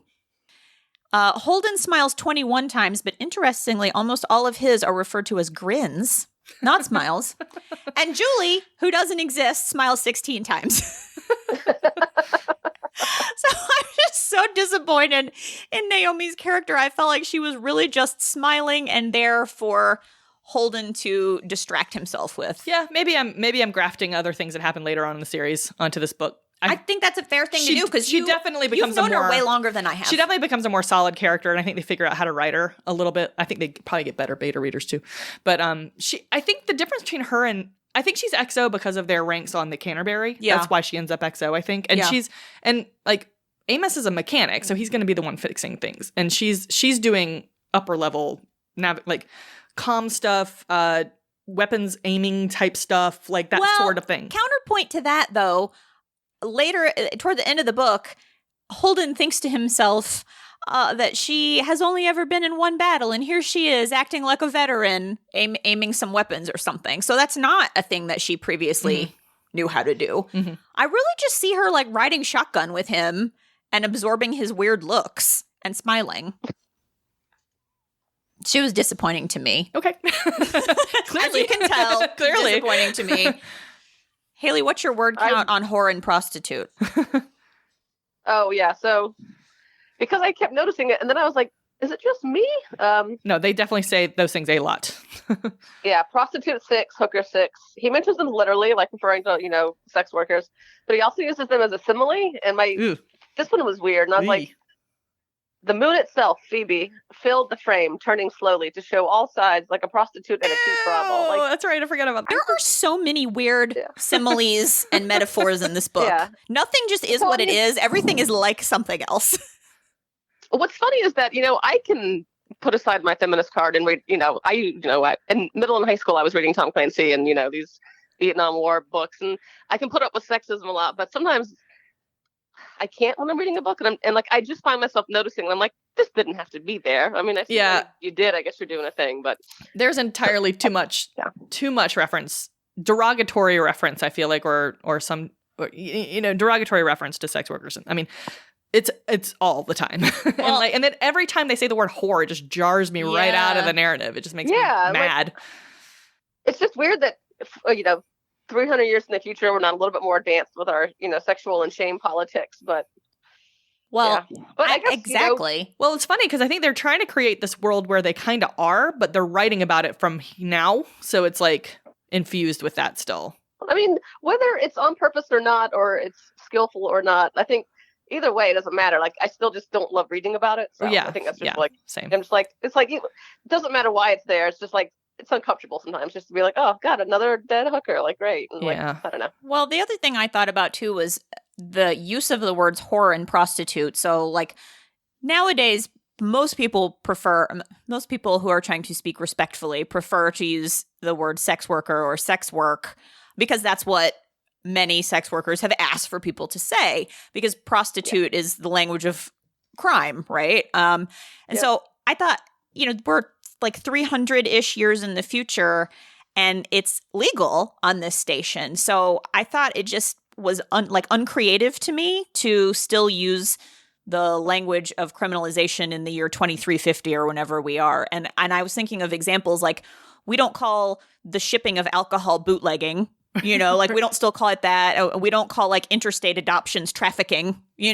Speaker 2: Holden smiles 21 times, but interestingly, almost all of his are referred to as grins, not smiles. And Julie, who doesn't exist, smiles 16 times. So I'm just so disappointed in Naomi's character. I felt like she was really just smiling and there for Holden to distract himself with.
Speaker 1: Yeah, maybe I'm grafting other things that happen later on in the series onto this book.
Speaker 2: I think that's a fair thing to do because
Speaker 1: she definitely becomes
Speaker 2: you've known her way longer than I have.
Speaker 1: She definitely becomes a more solid character, and I think they figure out how to write her a little bit. I think they probably get better beta readers too. But I think the difference between her and I think she's XO because of their ranks on the Canterbury.
Speaker 2: Yeah.
Speaker 1: That's why she ends up XO, I think. And Amos is a mechanic, so he's going to be the one fixing things. And she's doing upper level comm stuff, weapons aiming type stuff, like that sort of thing.
Speaker 2: Counterpoint to that, though, later, toward the end of the book, Holden thinks to himself that she has only ever been in one battle, and here she is acting like a veteran, aiming some weapons or something. So that's not a thing that she previously knew how to do. Mm-hmm. I really just see her like riding shotgun with him and absorbing his weird looks and smiling. She was disappointing to me.
Speaker 1: Okay.
Speaker 2: As you can tell,
Speaker 1: clearly
Speaker 2: disappointing to me. Haley, what's your word count on whore and prostitute?
Speaker 3: Oh, yeah. So because I kept noticing it, and then I was like, is it just me?
Speaker 1: No, they definitely say those things a lot.
Speaker 3: Yeah, prostitute 6, hooker 6. He mentions them literally, like referring to, sex workers, but he also uses them as a simile. And this one was weird. And I was like, the moon itself, Phoebe, filled the frame, turning slowly to show all sides like a prostitute in a cheap brothel.
Speaker 1: Oh, that's right. I forgot about that.
Speaker 2: There are so many weird similes and metaphors in this book. Yeah. Nothing just is what it is. Everything is like something else.
Speaker 3: What's funny is that, I can put aside my feminist card and read, in middle and high school, I was reading Tom Clancy and, these Vietnam War books, and I can put up with sexism a lot, but sometimes I can't when I'm reading a book, and I just find myself noticing, I'm like, this didn't have to be there. I mean, I see you did, I guess you're doing a thing, but
Speaker 1: there's entirely too much reference, derogatory reference, I feel like, or some, derogatory reference to sex workers. I mean, it's all the time. Well, and then every time they say the word whore, it just jars me right out of the narrative. It just makes me mad.
Speaker 3: It's just weird that, 300 years in the future, we're not a little bit more advanced with our, sexual and shame politics, but.
Speaker 2: Well,
Speaker 3: but I guess,
Speaker 2: exactly.
Speaker 1: Well, it's funny because I think they're trying to create this world where they kind of are, but they're writing about it from now. So it's like infused with that still.
Speaker 3: I mean, whether it's on purpose or not, or it's skillful or not, I think either way, it doesn't matter. Like, I still just don't love reading about it. So I think that's just
Speaker 1: same.
Speaker 3: I'm just like, it's like, it doesn't matter why it's there. It's just like, it's uncomfortable sometimes just to be like, oh God, another dead hooker. Like, great. And I don't know.
Speaker 2: Well, the other thing I thought about too was the use of the words whore and prostitute. So like nowadays, most people who are trying to speak respectfully prefer to use the word sex worker or sex work, because that's what many sex workers have asked for people to say, because prostitute is the language of crime, right? So I thought, we're like 300-ish years in the future and it's legal on this station. So I thought it just was uncreative to me to still use the language of criminalization in the year 2350 or whenever we are. And I was thinking of examples like, we don't call the shipping of alcohol bootlegging, we don't still call it that. We don't call like interstate adoptions trafficking. We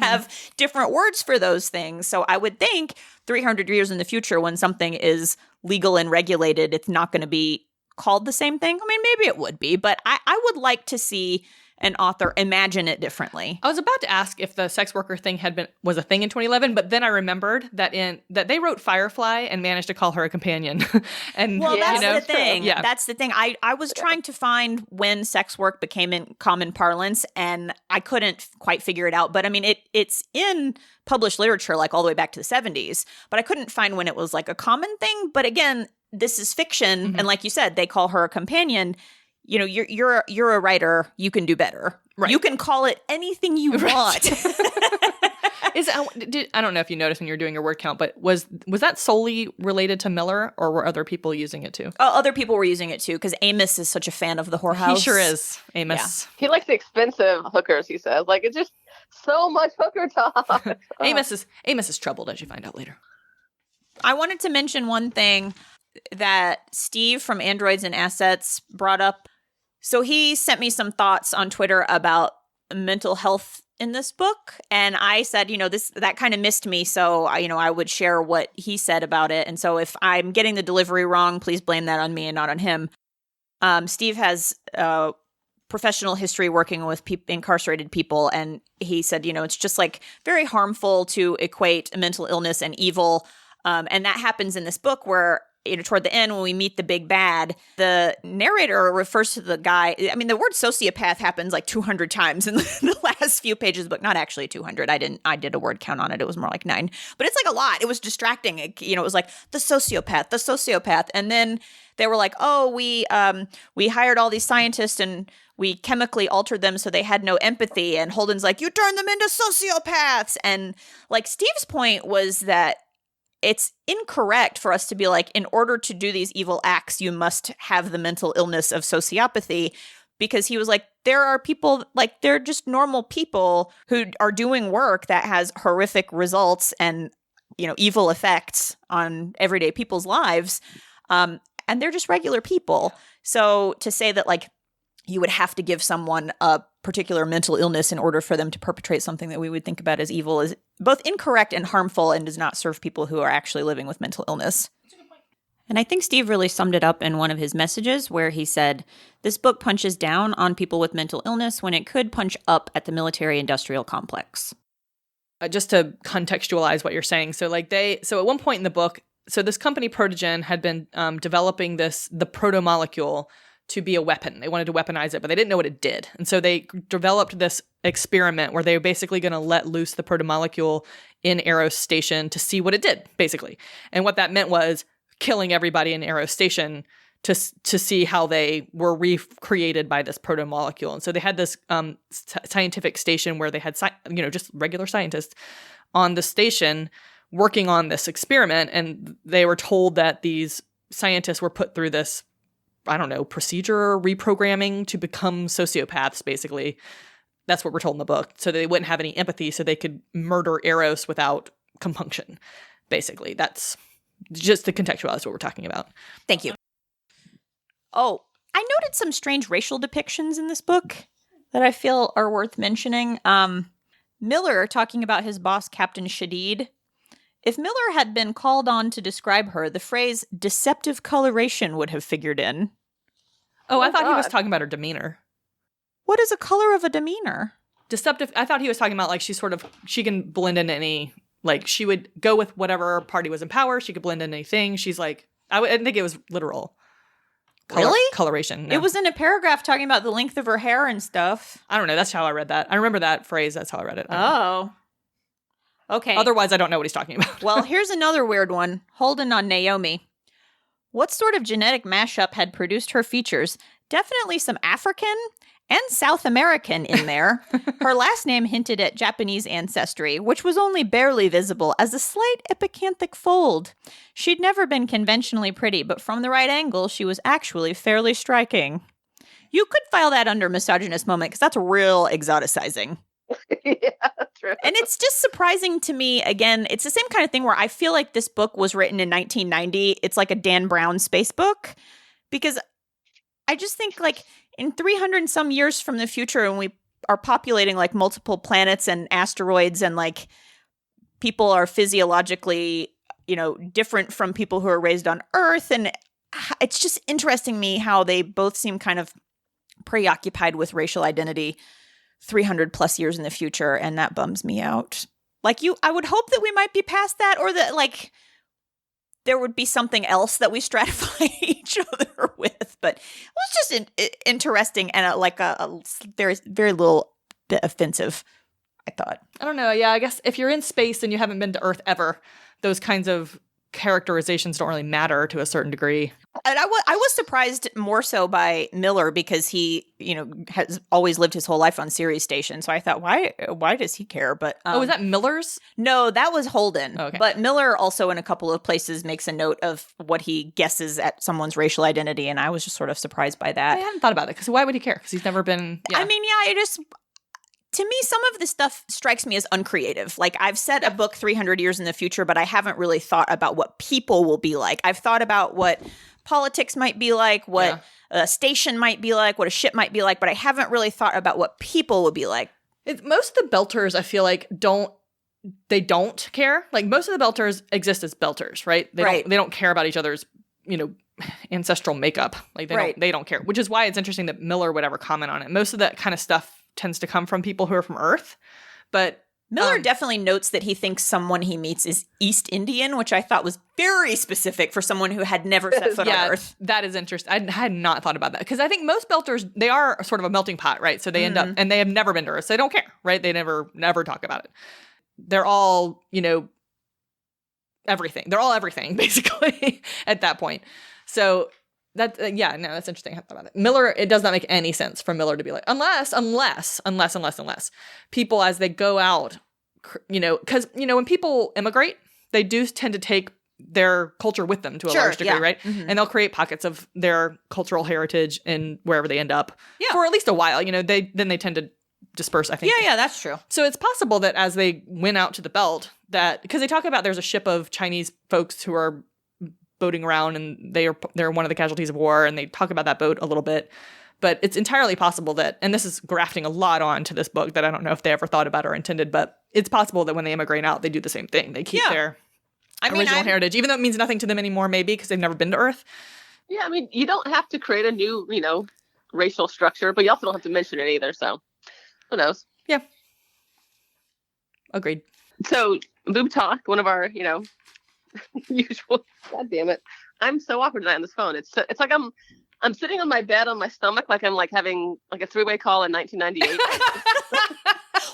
Speaker 2: have different words for those things. So I would think 300 years in the future, when something is legal and regulated, it's not going to be called the same thing. I mean, maybe it would be, but I would like to see an author imagine it differently.
Speaker 1: I was about to ask if the sex worker thing was a thing in 2011, but then I remembered that they wrote Firefly and managed to call her a companion. And
Speaker 2: that's the thing. Yeah. That's the thing. I was trying to find when sex work became in common parlance, and I couldn't quite figure it out. But I mean, it's in published literature like all the way back to the 70s, but I couldn't find when it was like a common thing. But again, this is fiction, and like you said, they call her a companion. You're a writer. You can do better. Right. You can call it anything you want.
Speaker 1: I don't know if you noticed when you were doing your word count, but was that solely related to Miller, or were other people using it too?
Speaker 2: Oh, other people were using it too, because Amos is such a fan of the whorehouse.
Speaker 1: He sure is, Amos.
Speaker 3: Yeah. He likes the expensive hookers, he says. Like, it's just so much hooker talk.
Speaker 1: Amos is troubled, as you find out later.
Speaker 2: I wanted to mention one thing that Steve from Androids and Assets brought up. So he sent me some thoughts on Twitter about mental health in this book. And I said, that kind of missed me. So, I would share what he said about it. And so if I'm getting the delivery wrong, please blame that on me and not on him. Steve has professional history working with incarcerated people. And he said, it's just like very harmful to equate mental illness and evil. And that happens in this book where, toward the end, when we meet the big bad, the narrator refers to the guy. I mean, the word sociopath happens like 200 times in the last few pages of the book. Not actually 200. I did a word count on it. It was more like 9. But it's like a lot. It was distracting. It was like the sociopath. And then they were like, oh, we hired all these scientists and we chemically altered them so they had no empathy. And Holden's like, you turned them into sociopaths. And like Steve's point was that it's incorrect for us to be like, in order to do these evil acts, you must have the mental illness of sociopathy, because he was like, there are people, like, they're just normal people who are doing work that has horrific results and, evil effects on everyday people's lives. And they're just regular people. So to say that, like, you would have to give someone a particular mental illness in order for them to perpetrate something that we would think about as evil is both incorrect and harmful, and does not serve people who are actually living with mental illness. That's a good point. And I think Steve really summed it up in one of his messages where he said, this book punches down on people with mental illness when it could punch up at the military-industrial complex.
Speaker 1: Just to contextualize what you're saying. So at one point in the book, so this company Protogen had been developing the protomolecule to be a weapon. They wanted to weaponize it, but they didn't know what it did. And so they developed this experiment where they were basically going to let loose the protomolecule in Eros Station to see what it did, basically. And what that meant was killing everybody in Eros Station to see how they were recreated by this protomolecule. And so they had this scientific station where they had just regular scientists on the station working on this experiment, and they were told that these scientists were put through this, I don't know, procedure reprogramming to become sociopaths, basically. That's what we're told in the book. So they wouldn't have any empathy, so they could murder Eros without compunction, basically. That's just to contextualize what we're talking about.
Speaker 2: Thank you. Oh, I noted some strange racial depictions in this book that I feel are worth mentioning. Miller talking about his boss, Captain Shadid. If Miller had been called on to describe her, the phrase deceptive coloration would have figured in.
Speaker 1: Oh, I thought he was talking about her demeanor.
Speaker 2: What is a color of a demeanor?
Speaker 1: Deceptive. I thought he was talking about like she can blend in any, like she would go with whatever party was in power. She could blend in anything. She's like, I didn't think it was literal.
Speaker 2: Really?
Speaker 1: Coloration. No.
Speaker 2: It was in a paragraph talking about the length of her hair and stuff.
Speaker 1: I don't know. That's how I read that. I remember that phrase. That's how I read it.
Speaker 2: Oh. Okay.
Speaker 1: Otherwise, I don't know what he's talking about.
Speaker 2: Well, here's another weird one. Holden on Naomi. What sort of genetic mashup had produced her features? Definitely some African and South American in there. Her last name hinted at Japanese ancestry, which was only barely visible as a slight epicanthic fold. She'd never been conventionally pretty, but from the right angle, she was actually fairly striking. You could file that under misogynist moment, because that's real exoticizing.
Speaker 3: Yeah, true.
Speaker 2: And it's just surprising to me, again, it's the same kind of thing where I feel like this book was written in 1990. It's like a Dan Brown space book, because I just think like in 300 and some years from the future, when we are populating like multiple planets and asteroids, and like people are physiologically, different from people who are raised on Earth. And it's just interesting to me how they both seem kind of preoccupied with racial identity 300 plus years in the future. And that bums me out. Like I would hope that we might be past that, or that like there would be something else that we stratify each other with. But it was just interesting and a very, very little bit offensive, I thought.
Speaker 1: I don't know. Yeah, I guess if you're in space and you haven't been to Earth ever, those kinds of characterizations don't really matter to a certain degree.
Speaker 2: And I was surprised more so by Miller, because he, has always lived his whole life on Sirius Station. So I thought, why does he care? But
Speaker 1: is that Miller's?
Speaker 2: No, that was Holden.
Speaker 1: Okay.
Speaker 2: But Miller also in a couple of places makes a note of what he guesses at someone's racial identity, and I was just sort of surprised by that.
Speaker 1: I hadn't thought about it, because why would he care? Because he's never been. Yeah.
Speaker 2: I mean, to me, some of this stuff strikes me as uncreative. Like, I've set a book 300 years in the future, but I haven't really thought about what people will be like. I've thought about what politics might be like, what a station might be like, what a ship might be like, but I haven't really thought about what people would be like.
Speaker 1: Most of the Belters, I feel like, don't care. Like, most of the Belters exist as Belters, right? They don't care about each other's, ancestral makeup. Like, they don't care, which is why it's interesting that Miller would ever comment on it. Most of that kind of stuff tends to come from people who are from Earth, but
Speaker 2: Miller definitely notes that he thinks someone he meets is East Indian, which I thought was very specific for someone who had never set foot on Earth.
Speaker 1: That is interesting. I had not thought about that, because I think most Belters, they are sort of a melting pot, right? So they end up, and they have never been to Earth, so they don't care, right? They never talk about it. They're all, everything. They're all everything, basically, at that point. So that's interesting. I thought about it. Miller, it does not make any sense for Miller to be like, unless people, as they go out, because, when people immigrate, they do tend to take their culture with them to a large degree, right? Mm-hmm. And they'll create pockets of their cultural heritage in wherever they end up for at least a while. They tend to disperse, I think.
Speaker 2: Yeah, that's true.
Speaker 1: So it's possible that as they went out to the belt, because they talk about there's a ship of Chinese folks who are boating around, and they're one of the casualties of war, and they talk about that boat a little bit. But it's entirely possible that, and this is grafting a lot onto this book that I don't know if they ever thought about or intended, but it's possible that when they immigrate out, they do the same thing. They keep their original heritage, even though it means nothing to them anymore, maybe because they've never been to Earth.
Speaker 3: Yeah, I mean, you don't have to create a new, racial structure, but you also don't have to mention it either. So who knows?
Speaker 1: Yeah. Agreed.
Speaker 3: So boob talk, one of our, usual. God damn it! I'm so awkward tonight on this phone. It's like I'm I'm sitting on my bed on my stomach like I'm like having like a 3-way call in 1998.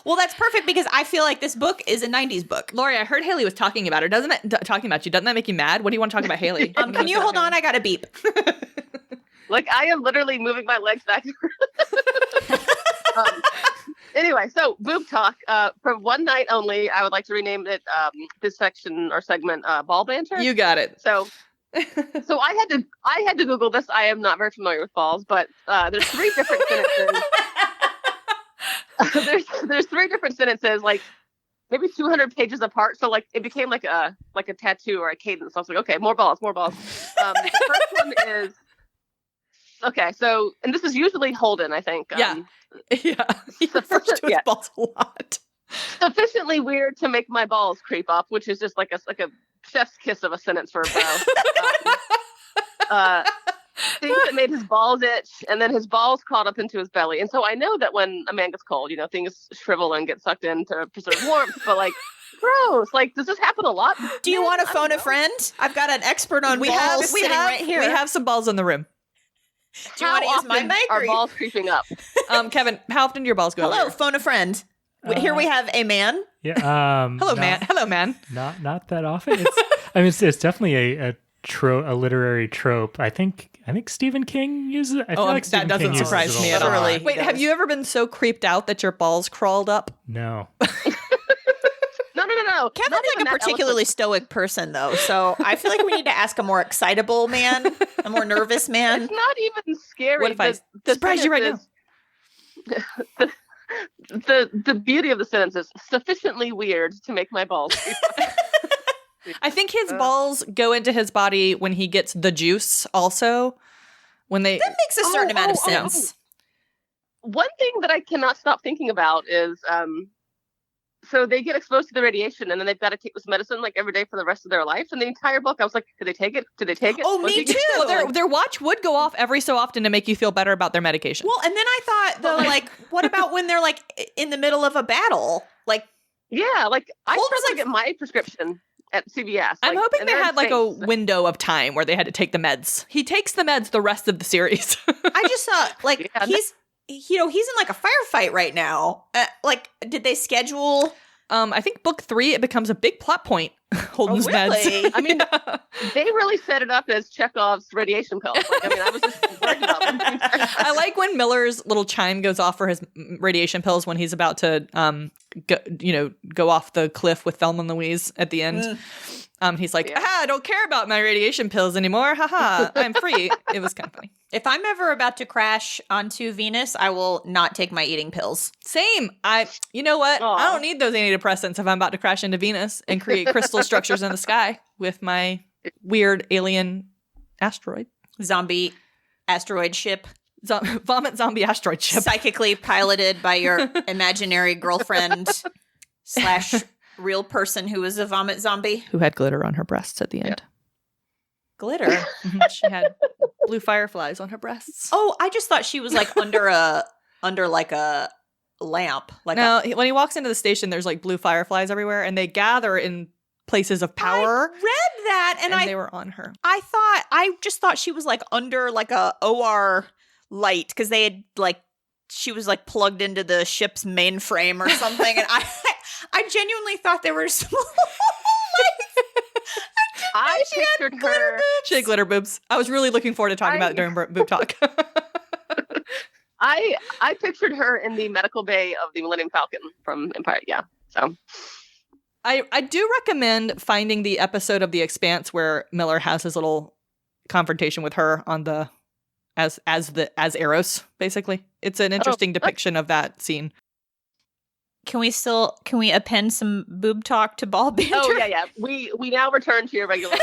Speaker 2: Well, that's perfect because I feel like this book is a 90s book.
Speaker 1: Lori, I heard Haley was talking about her. Talking about you. Doesn't that make you mad? What do you want to talk about, Haley?
Speaker 2: Can you hold on? I got a beep.
Speaker 3: Like, I am literally moving my legs back. Anyway, so boob talk. For one night only, I would like to rename it this section or segment ball banter.
Speaker 1: You got it.
Speaker 3: So I had to Google this. I am not very familiar with balls, but there's 3 different sentences. There's 3 different sentences, like maybe 200 pages apart. So like it became like a tattoo or a cadence. I was like, okay, more balls. The first one is. Okay, so, and this is usually Holden, I think.
Speaker 1: Yeah. He refers to his balls a lot.
Speaker 3: Sufficiently weird to make my balls creep up, which is just like a chef's kiss of a sentence for a bow. Things that made his balls itch, and then his balls crawled up into his belly. And so I know that when a man gets cold, things shrivel and get sucked in to preserve warmth, but like, gross. Like, does this happen a lot?
Speaker 2: Do you want to phone a friend? I've got an expert on balls sitting right here.
Speaker 1: We have some balls in the room.
Speaker 2: Do you want to use my mic?
Speaker 3: Are balls creeping up?
Speaker 1: Kevin, how often do your balls go
Speaker 2: Hello,
Speaker 1: over?
Speaker 2: phone a friend. Here we have a man.
Speaker 4: Yeah.
Speaker 1: Hello, man. Hello, man.
Speaker 4: Not that often. It's definitely a literary trope. I think Stephen King uses it. I feel like
Speaker 1: that doesn't surprise me at all. Wait, have you ever been so creeped out that your balls crawled up?
Speaker 4: No.
Speaker 3: No.
Speaker 2: Kevin's like a particularly stoic person, though, so I feel like we need to ask a more excitable man, a more nervous man.
Speaker 3: It's not even scary.
Speaker 1: What if I surprise you right now?
Speaker 3: The beauty of the sentence is sufficiently weird to make my balls creep up.
Speaker 1: I think his balls go into his body when he gets the juice also. That
Speaker 2: makes a certain amount of sense.
Speaker 3: One thing that I cannot stop thinking about is so they get exposed to the radiation and then they've got to take this medicine like every day for the rest of their life. And the entire book, I was like, did they take it?
Speaker 2: Oh, me too.
Speaker 1: Well, their watch would go off every so often to make you feel better about their medication.
Speaker 2: Well, and then I thought, though, like, what about when they're like in the middle of a battle? Like,
Speaker 3: yeah, like I
Speaker 2: Holmes
Speaker 3: tried to get my prescription at CVS.
Speaker 1: I'm hoping they had like a window of time where they had to take the meds. He takes the meds the rest of the series.
Speaker 2: I just thought, like, he's in like a firefight right now. Like, did they schedule?
Speaker 3: I
Speaker 1: think book 3, it becomes a big plot point. Holden's meds.
Speaker 3: I mean, they really set it up as Chekhov's radiation pills. Like, I mean, I was just worried about them.
Speaker 1: I like when Miller's little chime goes off for his radiation pills when he's about to, go off the cliff with Thelma and Louise at the end. He's like, I don't care about my radiation pills anymore. Haha, I'm free. It was kind of funny.
Speaker 2: If I'm ever about to crash onto Venus, I will not take my eating pills.
Speaker 1: Same. You know what? Aww. I don't need those antidepressants if I'm about to crash into Venus and create crystal structures in the sky with my weird alien asteroid.
Speaker 2: Zombie asteroid ship.
Speaker 1: Vomit zombie asteroid ship.
Speaker 2: Psychically piloted by your imaginary girlfriend / real person who is a vomit zombie.
Speaker 1: Who had glitter on her breasts at the end.
Speaker 2: Yeah. Glitter?
Speaker 1: She had blue fireflies on her breasts.
Speaker 2: Oh, I just thought she was like under like a lamp.
Speaker 1: When he walks into the station, there's like blue fireflies everywhere, and they gather in places of power.
Speaker 2: I read that, and
Speaker 1: they were on her.
Speaker 2: I just thought she was like under like a OR light because they had like she was like plugged into the ship's mainframe or something, and I genuinely thought they were small lights.
Speaker 3: I pictured her.
Speaker 1: She had glitter boobs. I was really looking forward to talking about it during boob talk.
Speaker 3: I pictured her in the medical bay of the Millennium Falcon from Empire. Yeah. So
Speaker 1: I do recommend finding the episode of The Expanse where Miller has his little confrontation with her on the as Eros, basically. It's an interesting depiction of that scene.
Speaker 2: Can we append some boob talk to ball banter?
Speaker 3: Oh, yeah. We now return to your regular.
Speaker 1: All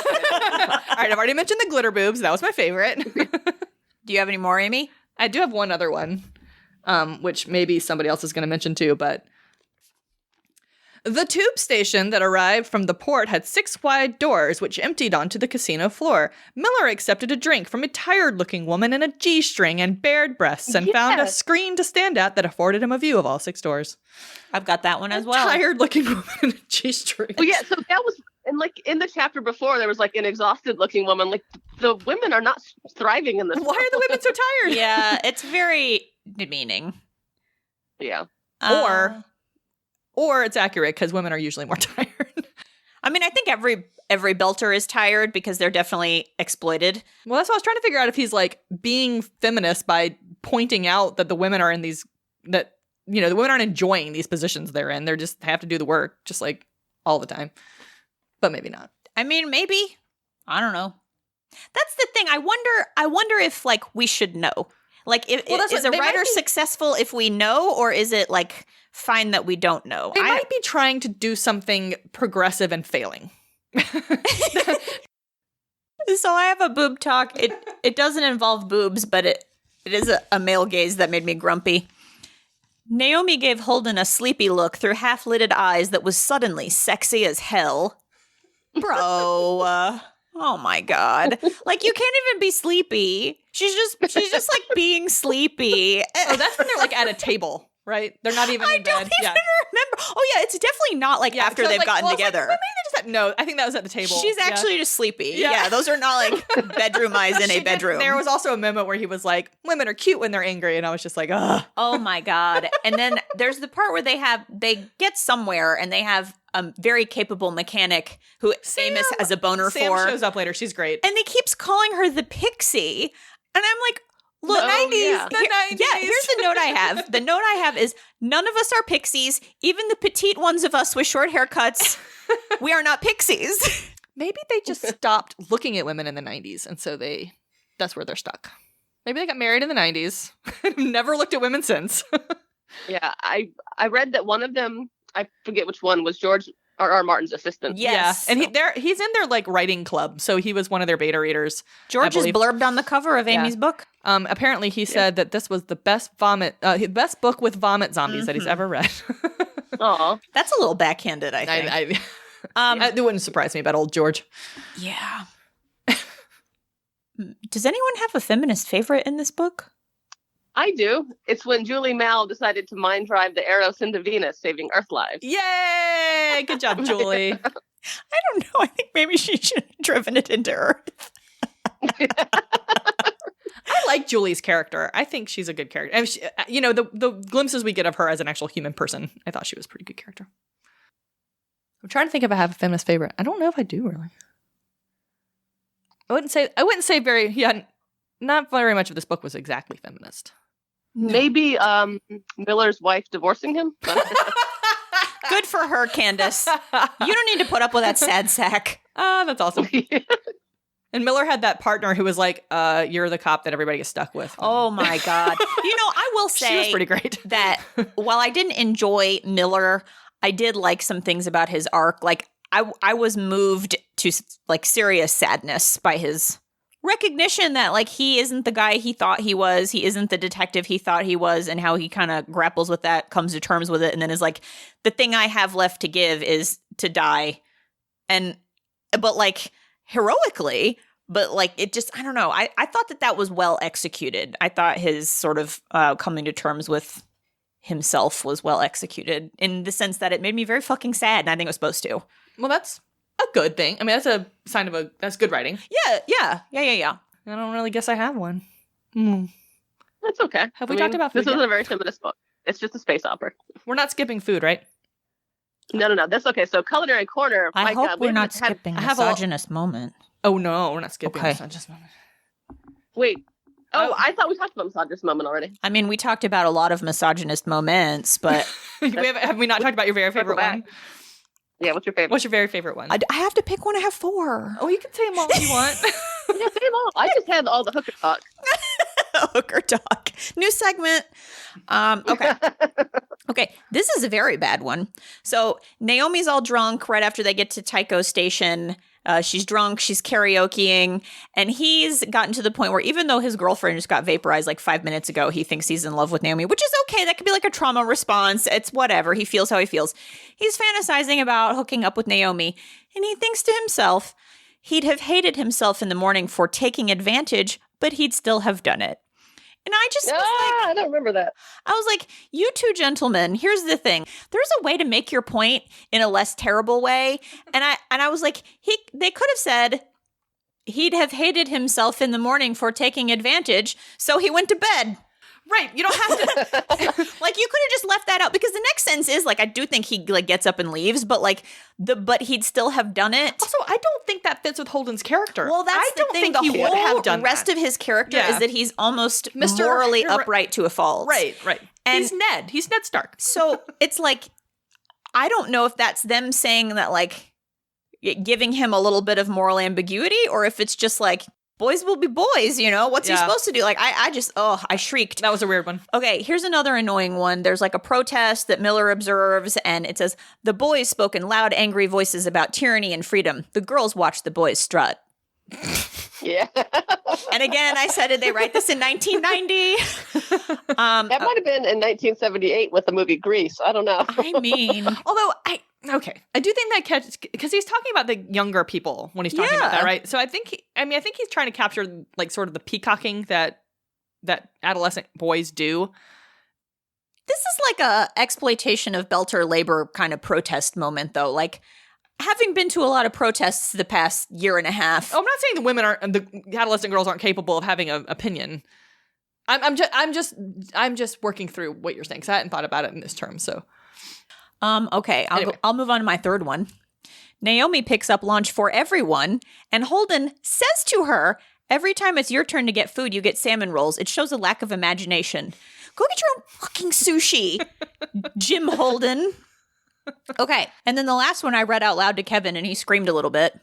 Speaker 1: right, I've already mentioned the glitter boobs. That was my favorite.
Speaker 2: Do you have any more, Amy?
Speaker 1: I do have one other one, which maybe somebody else is going to mention too, but The tube station that arrived from the port had 6 wide doors, which emptied onto the casino floor. Miller accepted a drink from a tired-looking woman in a G-string and bared breasts and found a screen to stand at that afforded him a view of all 6 doors.
Speaker 2: I've got that one as well.
Speaker 1: Tired-looking woman in a G-string.
Speaker 3: Well, yeah, so that was, and like in the chapter before, there was like an exhausted-looking woman. Like the women are not thriving in this.
Speaker 1: Why are the women so tired?
Speaker 2: Yeah, it's very demeaning.
Speaker 3: Yeah.
Speaker 1: Or it's accurate because women are usually more tired.
Speaker 2: I mean, I think every belter is tired because they're definitely exploited.
Speaker 1: Well, that's what I was trying to figure out, if he's like being feminist by pointing out that the women are in these, that, you know, the women aren't enjoying these positions they're in. They're just have to do the work just like all the time. But maybe not.
Speaker 2: I mean, maybe. I don't know. That's the thing. I wonder if like we should know. Like, is a writer successful if we know, or is it like fine that we don't know?
Speaker 1: They might be trying to do something progressive and failing.
Speaker 2: So I have a boob talk. It doesn't involve boobs, but it is a male gaze that made me grumpy. Naomi gave Holden a sleepy look through half-lidded eyes that was suddenly sexy as hell. Bro. Oh my God. Like, you can't even be sleepy. She's just like being sleepy.
Speaker 1: Oh, that's when they're like at a table, right? They're not even in bed.
Speaker 2: I don't even remember. Oh yeah, it's definitely not like after they've gotten together.
Speaker 1: Maybe they just had, no, I think that was at the table.
Speaker 2: She's actually just sleepy. Yeah, those are not like bedroom eyes in a bedroom.
Speaker 1: There was also a moment where he was like, women are cute when they're angry. And I was just like, ugh.
Speaker 2: Oh my God. And then there's the part where they get somewhere and they have a very capable mechanic who Amos has a boner
Speaker 1: Sam
Speaker 2: for.
Speaker 1: Shows up later. She's great.
Speaker 2: And they keeps calling her the Pixie. And I'm like, look,
Speaker 1: the 90s. The 90s.
Speaker 2: Yeah, here's the note I have. The note I have is, none of us are pixies. Even the petite ones of us with short haircuts, we are not pixies.
Speaker 1: Maybe they just stopped looking at women in the 90s. And so that's where they're stuck. Maybe they got married in the 90s. Never looked at women since.
Speaker 3: Yeah, I read that one of them, I forget which one, was George R.R. Martin's assistant.
Speaker 2: Yes.
Speaker 1: Yeah. And he's in their like writing club. So he was one of their beta readers.
Speaker 2: George is blurbed on the cover of Amy's book.
Speaker 1: Apparently he said that this was the best book with vomit zombies that he's ever read.
Speaker 3: Aw.
Speaker 2: That's a little backhanded, I think.
Speaker 1: It wouldn't surprise me about old George.
Speaker 2: Yeah. Does anyone have a feminist favorite in this book?
Speaker 3: I do. It's when Julie Mal decided to mind drive the Eros into Venus, saving Earth lives.
Speaker 1: Yay! Good job, Julie.
Speaker 2: I don't know. I think maybe she should have driven it into Earth.
Speaker 1: I like Julie's character. I think she's a good character. And she, the glimpses we get of her as an actual human person, I thought she was a pretty good character. I'm trying to think if I have a feminist favorite. I don't know if I do, really. I wouldn't say very, not very much of this book was exactly feminist.
Speaker 3: Maybe Miller's wife divorcing him.
Speaker 2: Good for her, Candace. You don't need to put up with that sad sack.
Speaker 1: That's awesome. And Miller had that partner who was like, you're the cop that everybody gets stuck with.
Speaker 2: Oh my God. I will say
Speaker 1: she was pretty great.
Speaker 2: That while I didn't enjoy Miller, I did like some things about his arc. Like I was moved to like serious sadness by his recognition that like he isn't the guy he thought he was, he isn't the detective he thought he was, and how he kind of grapples with that, comes to terms with it, and then is like, the thing I have left to give is to die. But like heroically, but like it just, I don't know, I thought that was well executed. I thought his sort of coming to terms with himself was well executed, in the sense that it made me very fucking sad, and I think it was supposed to.
Speaker 1: Well, that's a good thing. I mean, that's a sign of that's good writing.
Speaker 2: Yeah.
Speaker 1: I don't really guess I have one.
Speaker 3: That's okay.
Speaker 1: Have we talked about food
Speaker 3: this isn't a very feminist book. It's just a space opera.
Speaker 1: We're not skipping food, right?
Speaker 3: No. That's okay. So Culinary Corner.
Speaker 2: I hope we're not skipping a misogynist moment.
Speaker 1: Oh, no, we're not skipping a misogynist moment.
Speaker 3: Wait. Oh, I thought we talked about misogynist moment already.
Speaker 2: I mean, we talked about a lot of misogynist moments, but...
Speaker 1: have we not talked about your very favorite one?
Speaker 3: Yeah, what's your favorite?
Speaker 1: What's your very favorite one?
Speaker 2: I have to pick one. I have 4.
Speaker 1: Oh, you can say them all if you want.
Speaker 3: Yeah, say them all. I just had all the hooker talk.
Speaker 2: Hooker talk. New segment. Okay. Okay, this is a very bad one. So Naomi's all drunk right after they get to Tycho Station. She's drunk. She's karaokeing. And he's gotten to the point where even though his girlfriend just got vaporized like 5 minutes ago, he thinks he's in love with Naomi, which is okay. That could be like a trauma response. It's whatever. He feels how he feels. He's fantasizing about hooking up with Naomi. And he thinks to himself, he'd have hated himself in the morning for taking advantage, but he'd still have done it. And I just was like,
Speaker 3: I don't remember that.
Speaker 2: I was like, you two gentlemen, here's the thing. There's a way to make your point in a less terrible way. And I was like, they could have said he'd have hated himself in the morning for taking advantage, so he went to bed.
Speaker 1: Right. You don't have to.
Speaker 2: Like, you could have just left that out, because the next sentence is like, I do think he like gets up and leaves, but like but he'd still have done it.
Speaker 1: Also, I don't think that fits with Holden's character.
Speaker 2: Well, that's
Speaker 1: I
Speaker 2: the
Speaker 1: don't
Speaker 2: thing.
Speaker 1: think he would have done
Speaker 2: the rest
Speaker 1: that.
Speaker 2: of his character
Speaker 1: Yeah.
Speaker 2: is that he's almost
Speaker 1: Mr.
Speaker 2: morally
Speaker 1: You're right.
Speaker 2: upright to a fault.
Speaker 1: Right.
Speaker 2: And
Speaker 1: he's Ned. He's Ned Stark.
Speaker 2: so it's like, I don't know if that's them saying that, like, giving him a little bit of moral ambiguity, or if it's just like, boys will be boys, you know? What's he supposed to do? Like, I shrieked.
Speaker 1: That was a weird one.
Speaker 2: Okay, here's another annoying one. There's like a protest that Miller observes, and it says, the boys spoke in loud, angry voices about tyranny and freedom. The girls watched the boys strut.
Speaker 3: Yeah.
Speaker 2: And again, I said, did they write this in 1990?
Speaker 3: That might have been in 1978 with the movie Grease. I don't know.
Speaker 2: I mean,
Speaker 1: Although I do think that catches, because he's talking about the younger people when he's talking about that, right? So I think he's trying to capture like sort of the peacocking that adolescent boys do.
Speaker 2: this is like a exploitation of Belter labor kind of protest moment, though. Like, having been to a lot of protests the past year and a half.
Speaker 1: Oh, I'm not saying the women aren't, the adolescent girls aren't capable of having an opinion. I'm just working through what you're saying, because I hadn't thought about it in this term. So,
Speaker 2: Okay,
Speaker 1: Anyway.
Speaker 2: I'll move on to my third one. Naomi picks up lunch for everyone, and Holden says to her, every time it's your turn to get food, you get salmon rolls. It shows a lack of imagination. Go get your own fucking sushi, Jim Holden. Okay, and then the last one I read out loud to Kevin, and he screamed a little bit.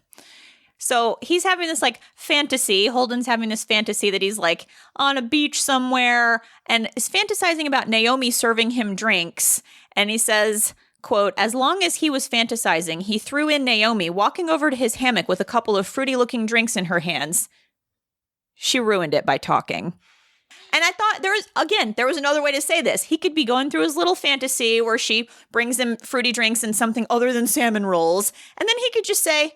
Speaker 2: So he's having this like fantasy. Holden's having this fantasy that he's like on a beach somewhere and is fantasizing about Naomi serving him drinks. And he says, quote, as long as he was fantasizing, he threw in Naomi walking over to his hammock with a couple of fruity looking drinks in her hands. She ruined it by talking. And I thought there was another way to say this. He could be going through his little fantasy where she brings him fruity drinks and something other than salmon rolls. And then he could just say,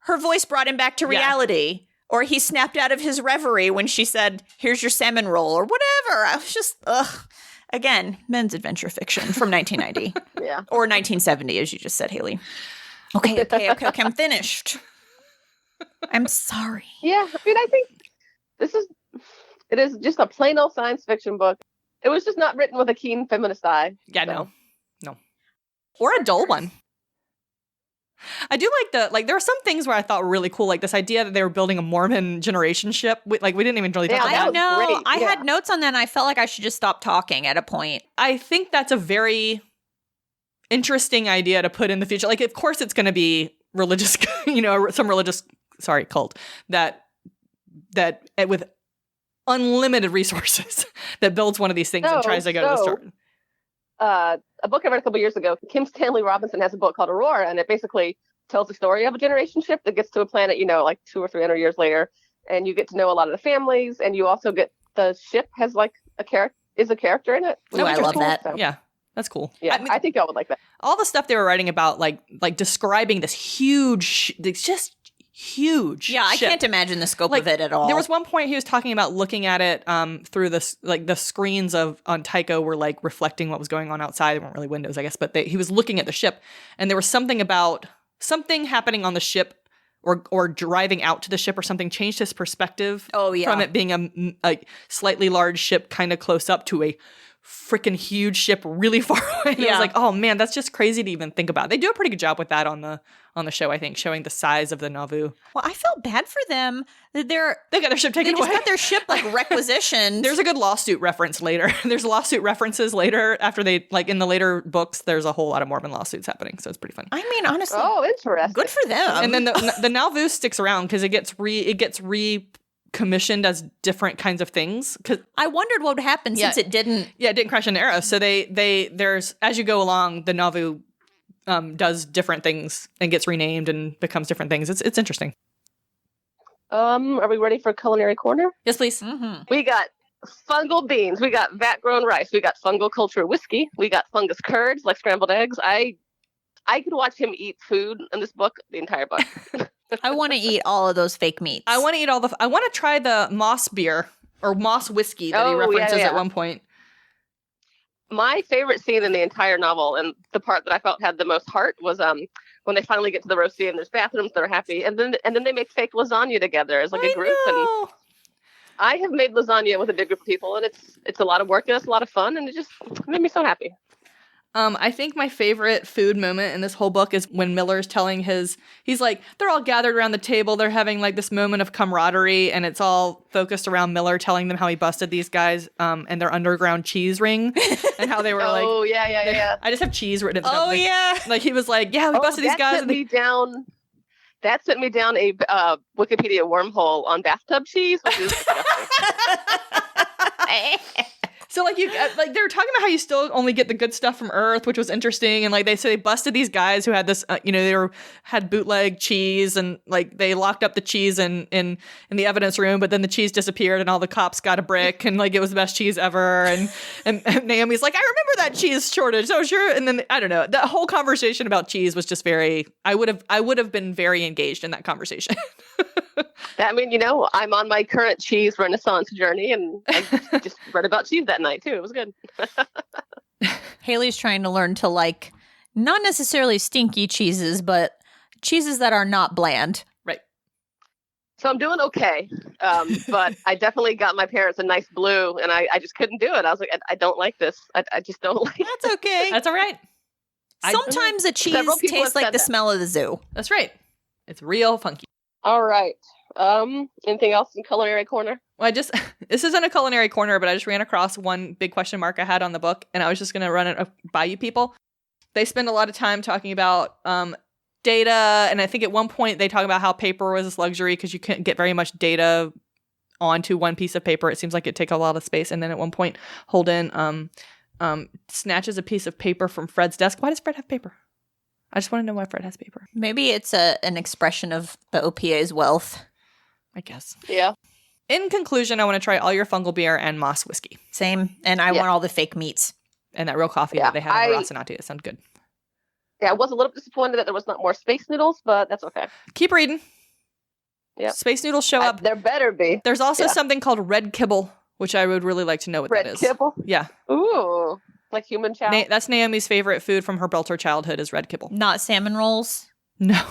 Speaker 2: her voice brought him back to reality. Or he snapped out of his reverie when she said, here's your salmon roll, or whatever. I was just, Again, men's adventure fiction from 1990.
Speaker 3: Yeah.
Speaker 2: Or 1970, as you just said, Haley. Okay, I'm finished. I'm sorry.
Speaker 3: Yeah. I mean, I think it is just a plain old science fiction book. It was just not written with a keen feminist eye.
Speaker 1: yeah,
Speaker 3: So.
Speaker 1: no, or a dull one. I do there are some things where I thought were really cool, like this idea that they were building a Mormon generation ship. We didn't even really talk
Speaker 3: Yeah,
Speaker 1: about
Speaker 2: I
Speaker 1: that.
Speaker 3: that was
Speaker 2: know.
Speaker 3: great,
Speaker 2: I
Speaker 3: yeah.
Speaker 2: had notes on that, and I felt like I should just stop talking at a point.
Speaker 1: I think that's a very interesting idea to put in the future. Like, of course, it's going to be religious, some religious, cult that with unlimited resources that builds one of these things and tries to go to the store.
Speaker 3: A book I read a couple years ago, Kim Stanley Robinson has a book called Aurora, and it basically tells the story of a generation ship that gets to a planet, like 200 or 300 years later, and you get to know a lot of the families, and you also get the ship has like a character in it.
Speaker 2: Ooh, I love that.
Speaker 3: So,
Speaker 1: Yeah, that's cool.
Speaker 3: yeah, I think y'all would like that.
Speaker 1: All the stuff they were writing about, like describing this huge, it's just huge.
Speaker 2: Yeah, I
Speaker 1: ship.
Speaker 2: can't imagine the scope of it at all.
Speaker 1: There was one point he was talking about looking at it through this, like the screens on Tycho were like reflecting what was going on outside. They weren't really windows, I guess, but he was looking at the ship, and there was something happening on the ship or driving out to the ship or something changed his perspective.
Speaker 2: Oh, yeah.
Speaker 1: From it being a slightly large ship kind of close up to a freaking huge ship really far away. And I was like, oh man, that's just crazy to even think about. They do a pretty good job with that on the show, I think, showing the size of the Nauvoo.
Speaker 2: Well, I felt bad for them that
Speaker 1: They got their ship taken
Speaker 2: they just
Speaker 1: away.
Speaker 2: got their ship like requisitioned.
Speaker 1: There's a good lawsuit reference later. There's lawsuit references later after they, like in the later books, there's a whole lot of Mormon lawsuits happening. So it's pretty fun.
Speaker 2: I mean, honestly,
Speaker 3: Oh, interesting.
Speaker 2: good for them.
Speaker 1: And then the Nauvoo sticks around because it gets recommissioned as different kinds of things. Cause
Speaker 2: I wondered what would happen since it didn't.
Speaker 1: it didn't crash into Eros. So there's, as you go along, the Nauvoo does different things and gets renamed and becomes different things. It's interesting.
Speaker 3: Are we ready for culinary corner?
Speaker 1: Yes, please.
Speaker 2: Mm-hmm.
Speaker 3: We got fungal beans. We got vat-grown rice. We got fungal culture whiskey. We got fungus curds, like scrambled eggs. I could watch him eat food in this book, the entire book.
Speaker 2: I want to eat all of those fake meats.
Speaker 1: I want to eat I want to try the moss beer or moss whiskey that he references at one point.
Speaker 3: My favorite scene in the entire novel, and the part that I felt had the most heart, was when they finally get to the roast scene and there's bathrooms, they're happy, and then they make fake lasagna together as like a group.
Speaker 1: Know.
Speaker 3: And I have made lasagna with a big group of people, and it's a lot of work and it's a lot of fun, and it just made me so happy.
Speaker 1: I think my favorite food moment in this whole book is when Miller's telling he's like, they're all gathered around the table. They're having like this moment of camaraderie, and it's all focused around Miller telling them how he busted these guys and their underground cheese ring and how they were like,
Speaker 3: oh, yeah.
Speaker 1: I just have cheese written at the
Speaker 2: Oh,
Speaker 1: top.
Speaker 2: yeah.
Speaker 1: Like he was like, yeah, we busted these guys.
Speaker 3: That sent me down a Wikipedia wormhole on bathtub cheese, which is disgusting.
Speaker 1: So like you like they were talking about how you still only get the good stuff from Earth, which was interesting, and like they busted these guys who had this had bootleg cheese, and like they locked up the cheese in the evidence room, but then the cheese disappeared and all the cops got a brick, and like it was the best cheese ever, and Naomi's like, I remember that cheese shortage, so sure, and then I don't know, that whole conversation about cheese was just very I would have been very engaged in that conversation.
Speaker 3: I mean, I'm on my current cheese renaissance journey, and I just read about cheese that night, too. It was good.
Speaker 2: Haley's trying to learn to like not necessarily stinky cheeses, but cheeses that are not bland.
Speaker 1: Right.
Speaker 3: So I'm doing okay, but I definitely got my parents a nice blue, and I just couldn't do it. I was like, I don't like this. I just don't like it.
Speaker 2: That's okay.
Speaker 1: That's all right.
Speaker 2: Sometimes a cheese
Speaker 3: Several people
Speaker 2: tastes
Speaker 3: have
Speaker 2: like
Speaker 3: said
Speaker 2: the
Speaker 3: that.
Speaker 2: smell of the zoo.
Speaker 1: That's right. It's real funky.
Speaker 3: All right. Anything else in culinary corner?
Speaker 1: Well, this isn't a culinary corner, but I just ran across one big question mark I had on the book, and I was just going to run it by you people. They spend a lot of time talking about data, and I think at one point they talk about how paper was this luxury because you couldn't get very much data onto one piece of paper. It seems like it'd take a lot of space. And then at one point, Holden snatches a piece of paper from Fred's desk. Why does Fred have paper? I just want to know why Fred has paper.
Speaker 2: Maybe it's an expression of the OPA's wealth.
Speaker 1: I guess.
Speaker 3: Yeah.
Speaker 1: In conclusion, I want to try all your fungal beer and moss whiskey.
Speaker 2: Same. And I want all the fake meats.
Speaker 1: And that real coffee that they had in Rocinante. It sounded good.
Speaker 3: Yeah, I was a little disappointed that there was not more space noodles, but that's okay.
Speaker 1: Keep reading.
Speaker 3: Yeah.
Speaker 1: Space noodles show up.
Speaker 3: There better be.
Speaker 1: There's also something called red kibble, which I would really like to know what that is.
Speaker 3: Red kibble?
Speaker 1: Yeah.
Speaker 3: Ooh. Like human chow?
Speaker 1: That's Naomi's favorite food from her Belter childhood is red kibble.
Speaker 2: Not salmon rolls.
Speaker 1: No.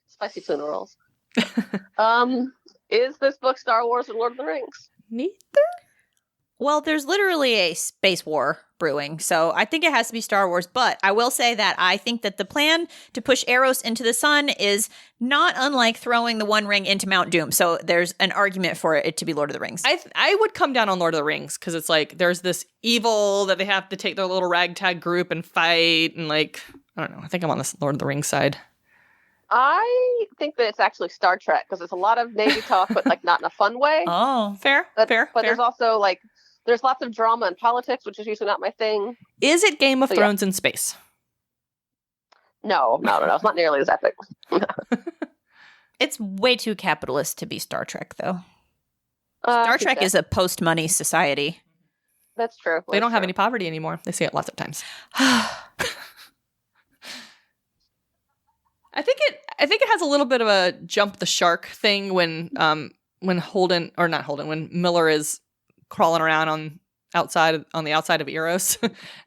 Speaker 3: Spicy tuna rolls. Is this book Star Wars or Lord of the Rings?
Speaker 1: Neither.
Speaker 2: Well, there's literally a space war brewing, so I think it has to be Star Wars. But I will say that I think that the plan to push Eros into the sun is not unlike throwing the One Ring into Mount Doom. So there's an argument for it to be Lord of the Rings.
Speaker 1: I would come down on Lord of the Rings because it's like there's this evil that they have to take their little ragtag group and fight, and like I don't know. I think I'm on this Lord of the Rings side.
Speaker 3: I think that it's actually Star Trek because it's a lot of Navy talk, but like not in a fun way.
Speaker 2: Oh,
Speaker 1: Fair.
Speaker 3: But
Speaker 1: fair.
Speaker 3: there's also like there's lots of drama and politics, which is usually not my thing.
Speaker 1: Is it Game of
Speaker 3: So,
Speaker 1: Thrones in space?
Speaker 3: No. It's not nearly as epic.
Speaker 2: it's way too capitalist to be Star Trek, though.
Speaker 3: I
Speaker 2: Star
Speaker 3: think
Speaker 2: Trek is a post-money society.
Speaker 3: That's true.
Speaker 1: They don't have any poverty anymore. They say it lots of times. I think it has a little bit of a jump the shark thing when when Miller is crawling around on the outside of Eros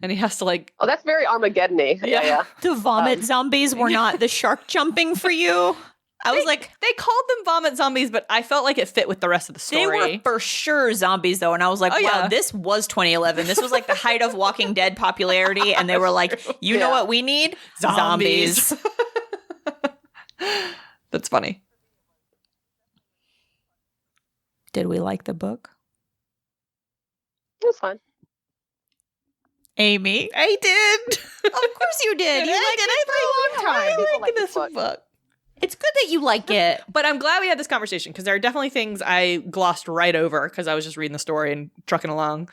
Speaker 1: and he has to like
Speaker 3: Oh, that's very Armageddon-y. Yeah.
Speaker 2: The vomit zombies were not the shark jumping for you. I was like,
Speaker 1: they called them vomit zombies, but I felt like it fit with the rest of the story.
Speaker 2: they were for sure zombies, though. And I was like,
Speaker 1: Oh,
Speaker 2: wow,
Speaker 1: yeah.
Speaker 2: this was 2011. This was like the height of Walking Dead popularity. And they were like, you know what we need? Zombies.
Speaker 1: That's funny.
Speaker 2: Did we like the book?
Speaker 3: It was fun.
Speaker 2: Amy?
Speaker 1: I did.
Speaker 2: Of course you did. You liked it for a long time.
Speaker 3: People like this book.
Speaker 2: It's good that you like it.
Speaker 1: But I'm glad we had this conversation because there are definitely things I glossed right over because I was just reading the story and trucking along.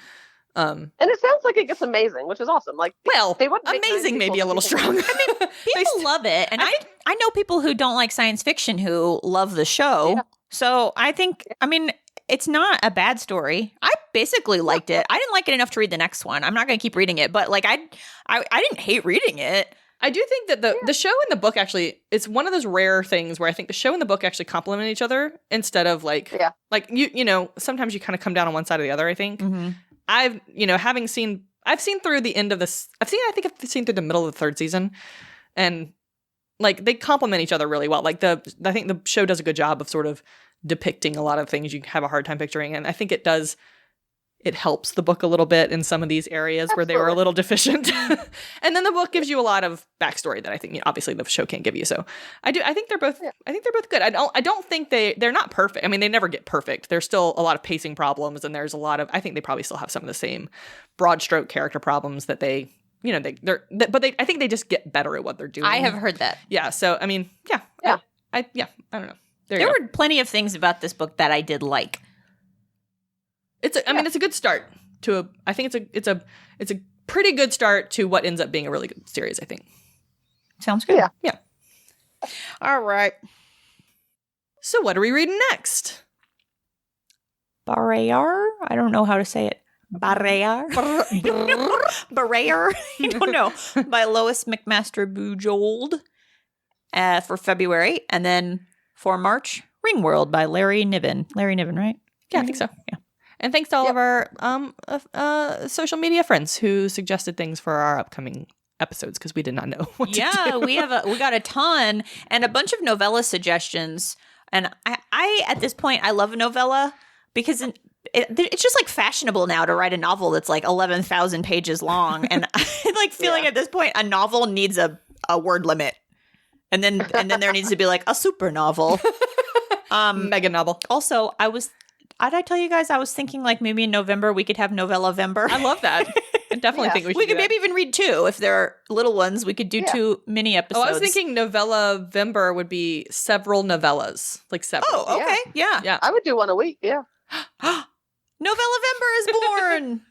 Speaker 3: And it sounds like it gets amazing, which is awesome. Like,
Speaker 1: Well,
Speaker 3: they wouldn't make
Speaker 1: amazing
Speaker 3: nine
Speaker 1: may be a
Speaker 3: people
Speaker 1: little strong.
Speaker 2: People love it. And I know people who don't like science fiction who love the show.
Speaker 3: Yeah.
Speaker 2: So I think, I mean, it's not a bad story. I basically liked it. I didn't like it enough to read the next one. I'm not going to keep reading it, but like I didn't hate reading it.
Speaker 1: I do think that the show and the book actually, it's one of those rare things where I think the show and the book actually complement each other instead of like you know, sometimes you kind of come down on one side or the other, I think.
Speaker 2: Mm-hmm.
Speaker 1: I've seen through the end of this. I've seen through the middle of the third season, and like they complement each other really well. Like I think the show does a good job of sort of depicting a lot of things you have a hard time picturing, and I think it helps the book a little bit in some of these areas where they were a little deficient. And then the book gives you a lot of backstory that I think obviously the show can't give you. So I think they're both good. I don't think they're not perfect. I mean, they never get perfect. There's still a lot of pacing problems, and there's a lot of, I think they probably still have some of the same broad stroke character problems that I think they just get better at what they're doing.
Speaker 2: I have heard that.
Speaker 1: Yeah. So, I mean, yeah. I don't know.
Speaker 2: There were plenty of things about this book that I did like.
Speaker 1: It's a good start to I think it's a pretty good start to what ends up being a really good series, I think.
Speaker 2: Sounds good.
Speaker 3: Yeah.
Speaker 2: All right.
Speaker 1: So what are we reading next?
Speaker 2: Barrayar? I don't know how to say it. Barrayar? Barrayar? I don't know. By Lois McMaster Bujold for February. And then for March, Ringworld by Larry Niven. Larry Niven, right?
Speaker 1: Yeah, I think so. Yeah. And thanks to all of our social media friends who suggested things for our upcoming episodes because we did not know what to do.
Speaker 2: we got a ton and a bunch of novella suggestions. And I at this point, I love a novella because it's just like fashionable now to write a novel that's like 11,000 pages long. And I like feel like at this point, a novel needs a word limit. And then there needs to be like a super novel.
Speaker 1: Mega novel.
Speaker 2: Also, did I tell you guys I was thinking like maybe in November we could have Novella-vember?
Speaker 1: I love that. I definitely think we should.
Speaker 2: We could maybe even read 2 if they're little ones. We could do 2 mini episodes.
Speaker 1: Oh, I was thinking Novella-vember would be several novellas, like several.
Speaker 2: Oh, okay, yeah.
Speaker 3: I would do one a week. Yeah.
Speaker 2: Novella-vember is born.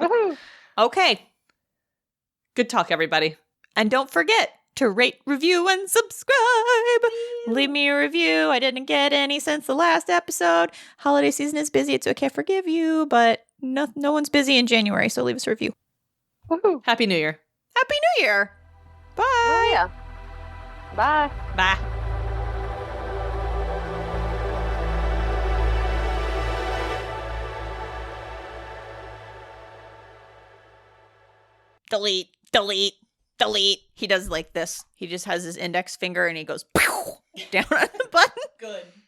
Speaker 3: Woohoo.
Speaker 2: Okay,
Speaker 1: Good talk, everybody.
Speaker 2: and don't forget to rate, review, and subscribe. Leave me a review. I didn't get any since the last episode. Holiday season is busy. It's okay, I forgive you, but no one's busy in January, so leave us a review.
Speaker 3: Woohoo.
Speaker 1: Happy New Year.
Speaker 2: Happy New Year. Bye.
Speaker 3: Oh, yeah. Bye.
Speaker 1: Bye.
Speaker 2: Delete, delete, delete. He does like this. He just has his index finger and he goes down on the button.
Speaker 1: Good.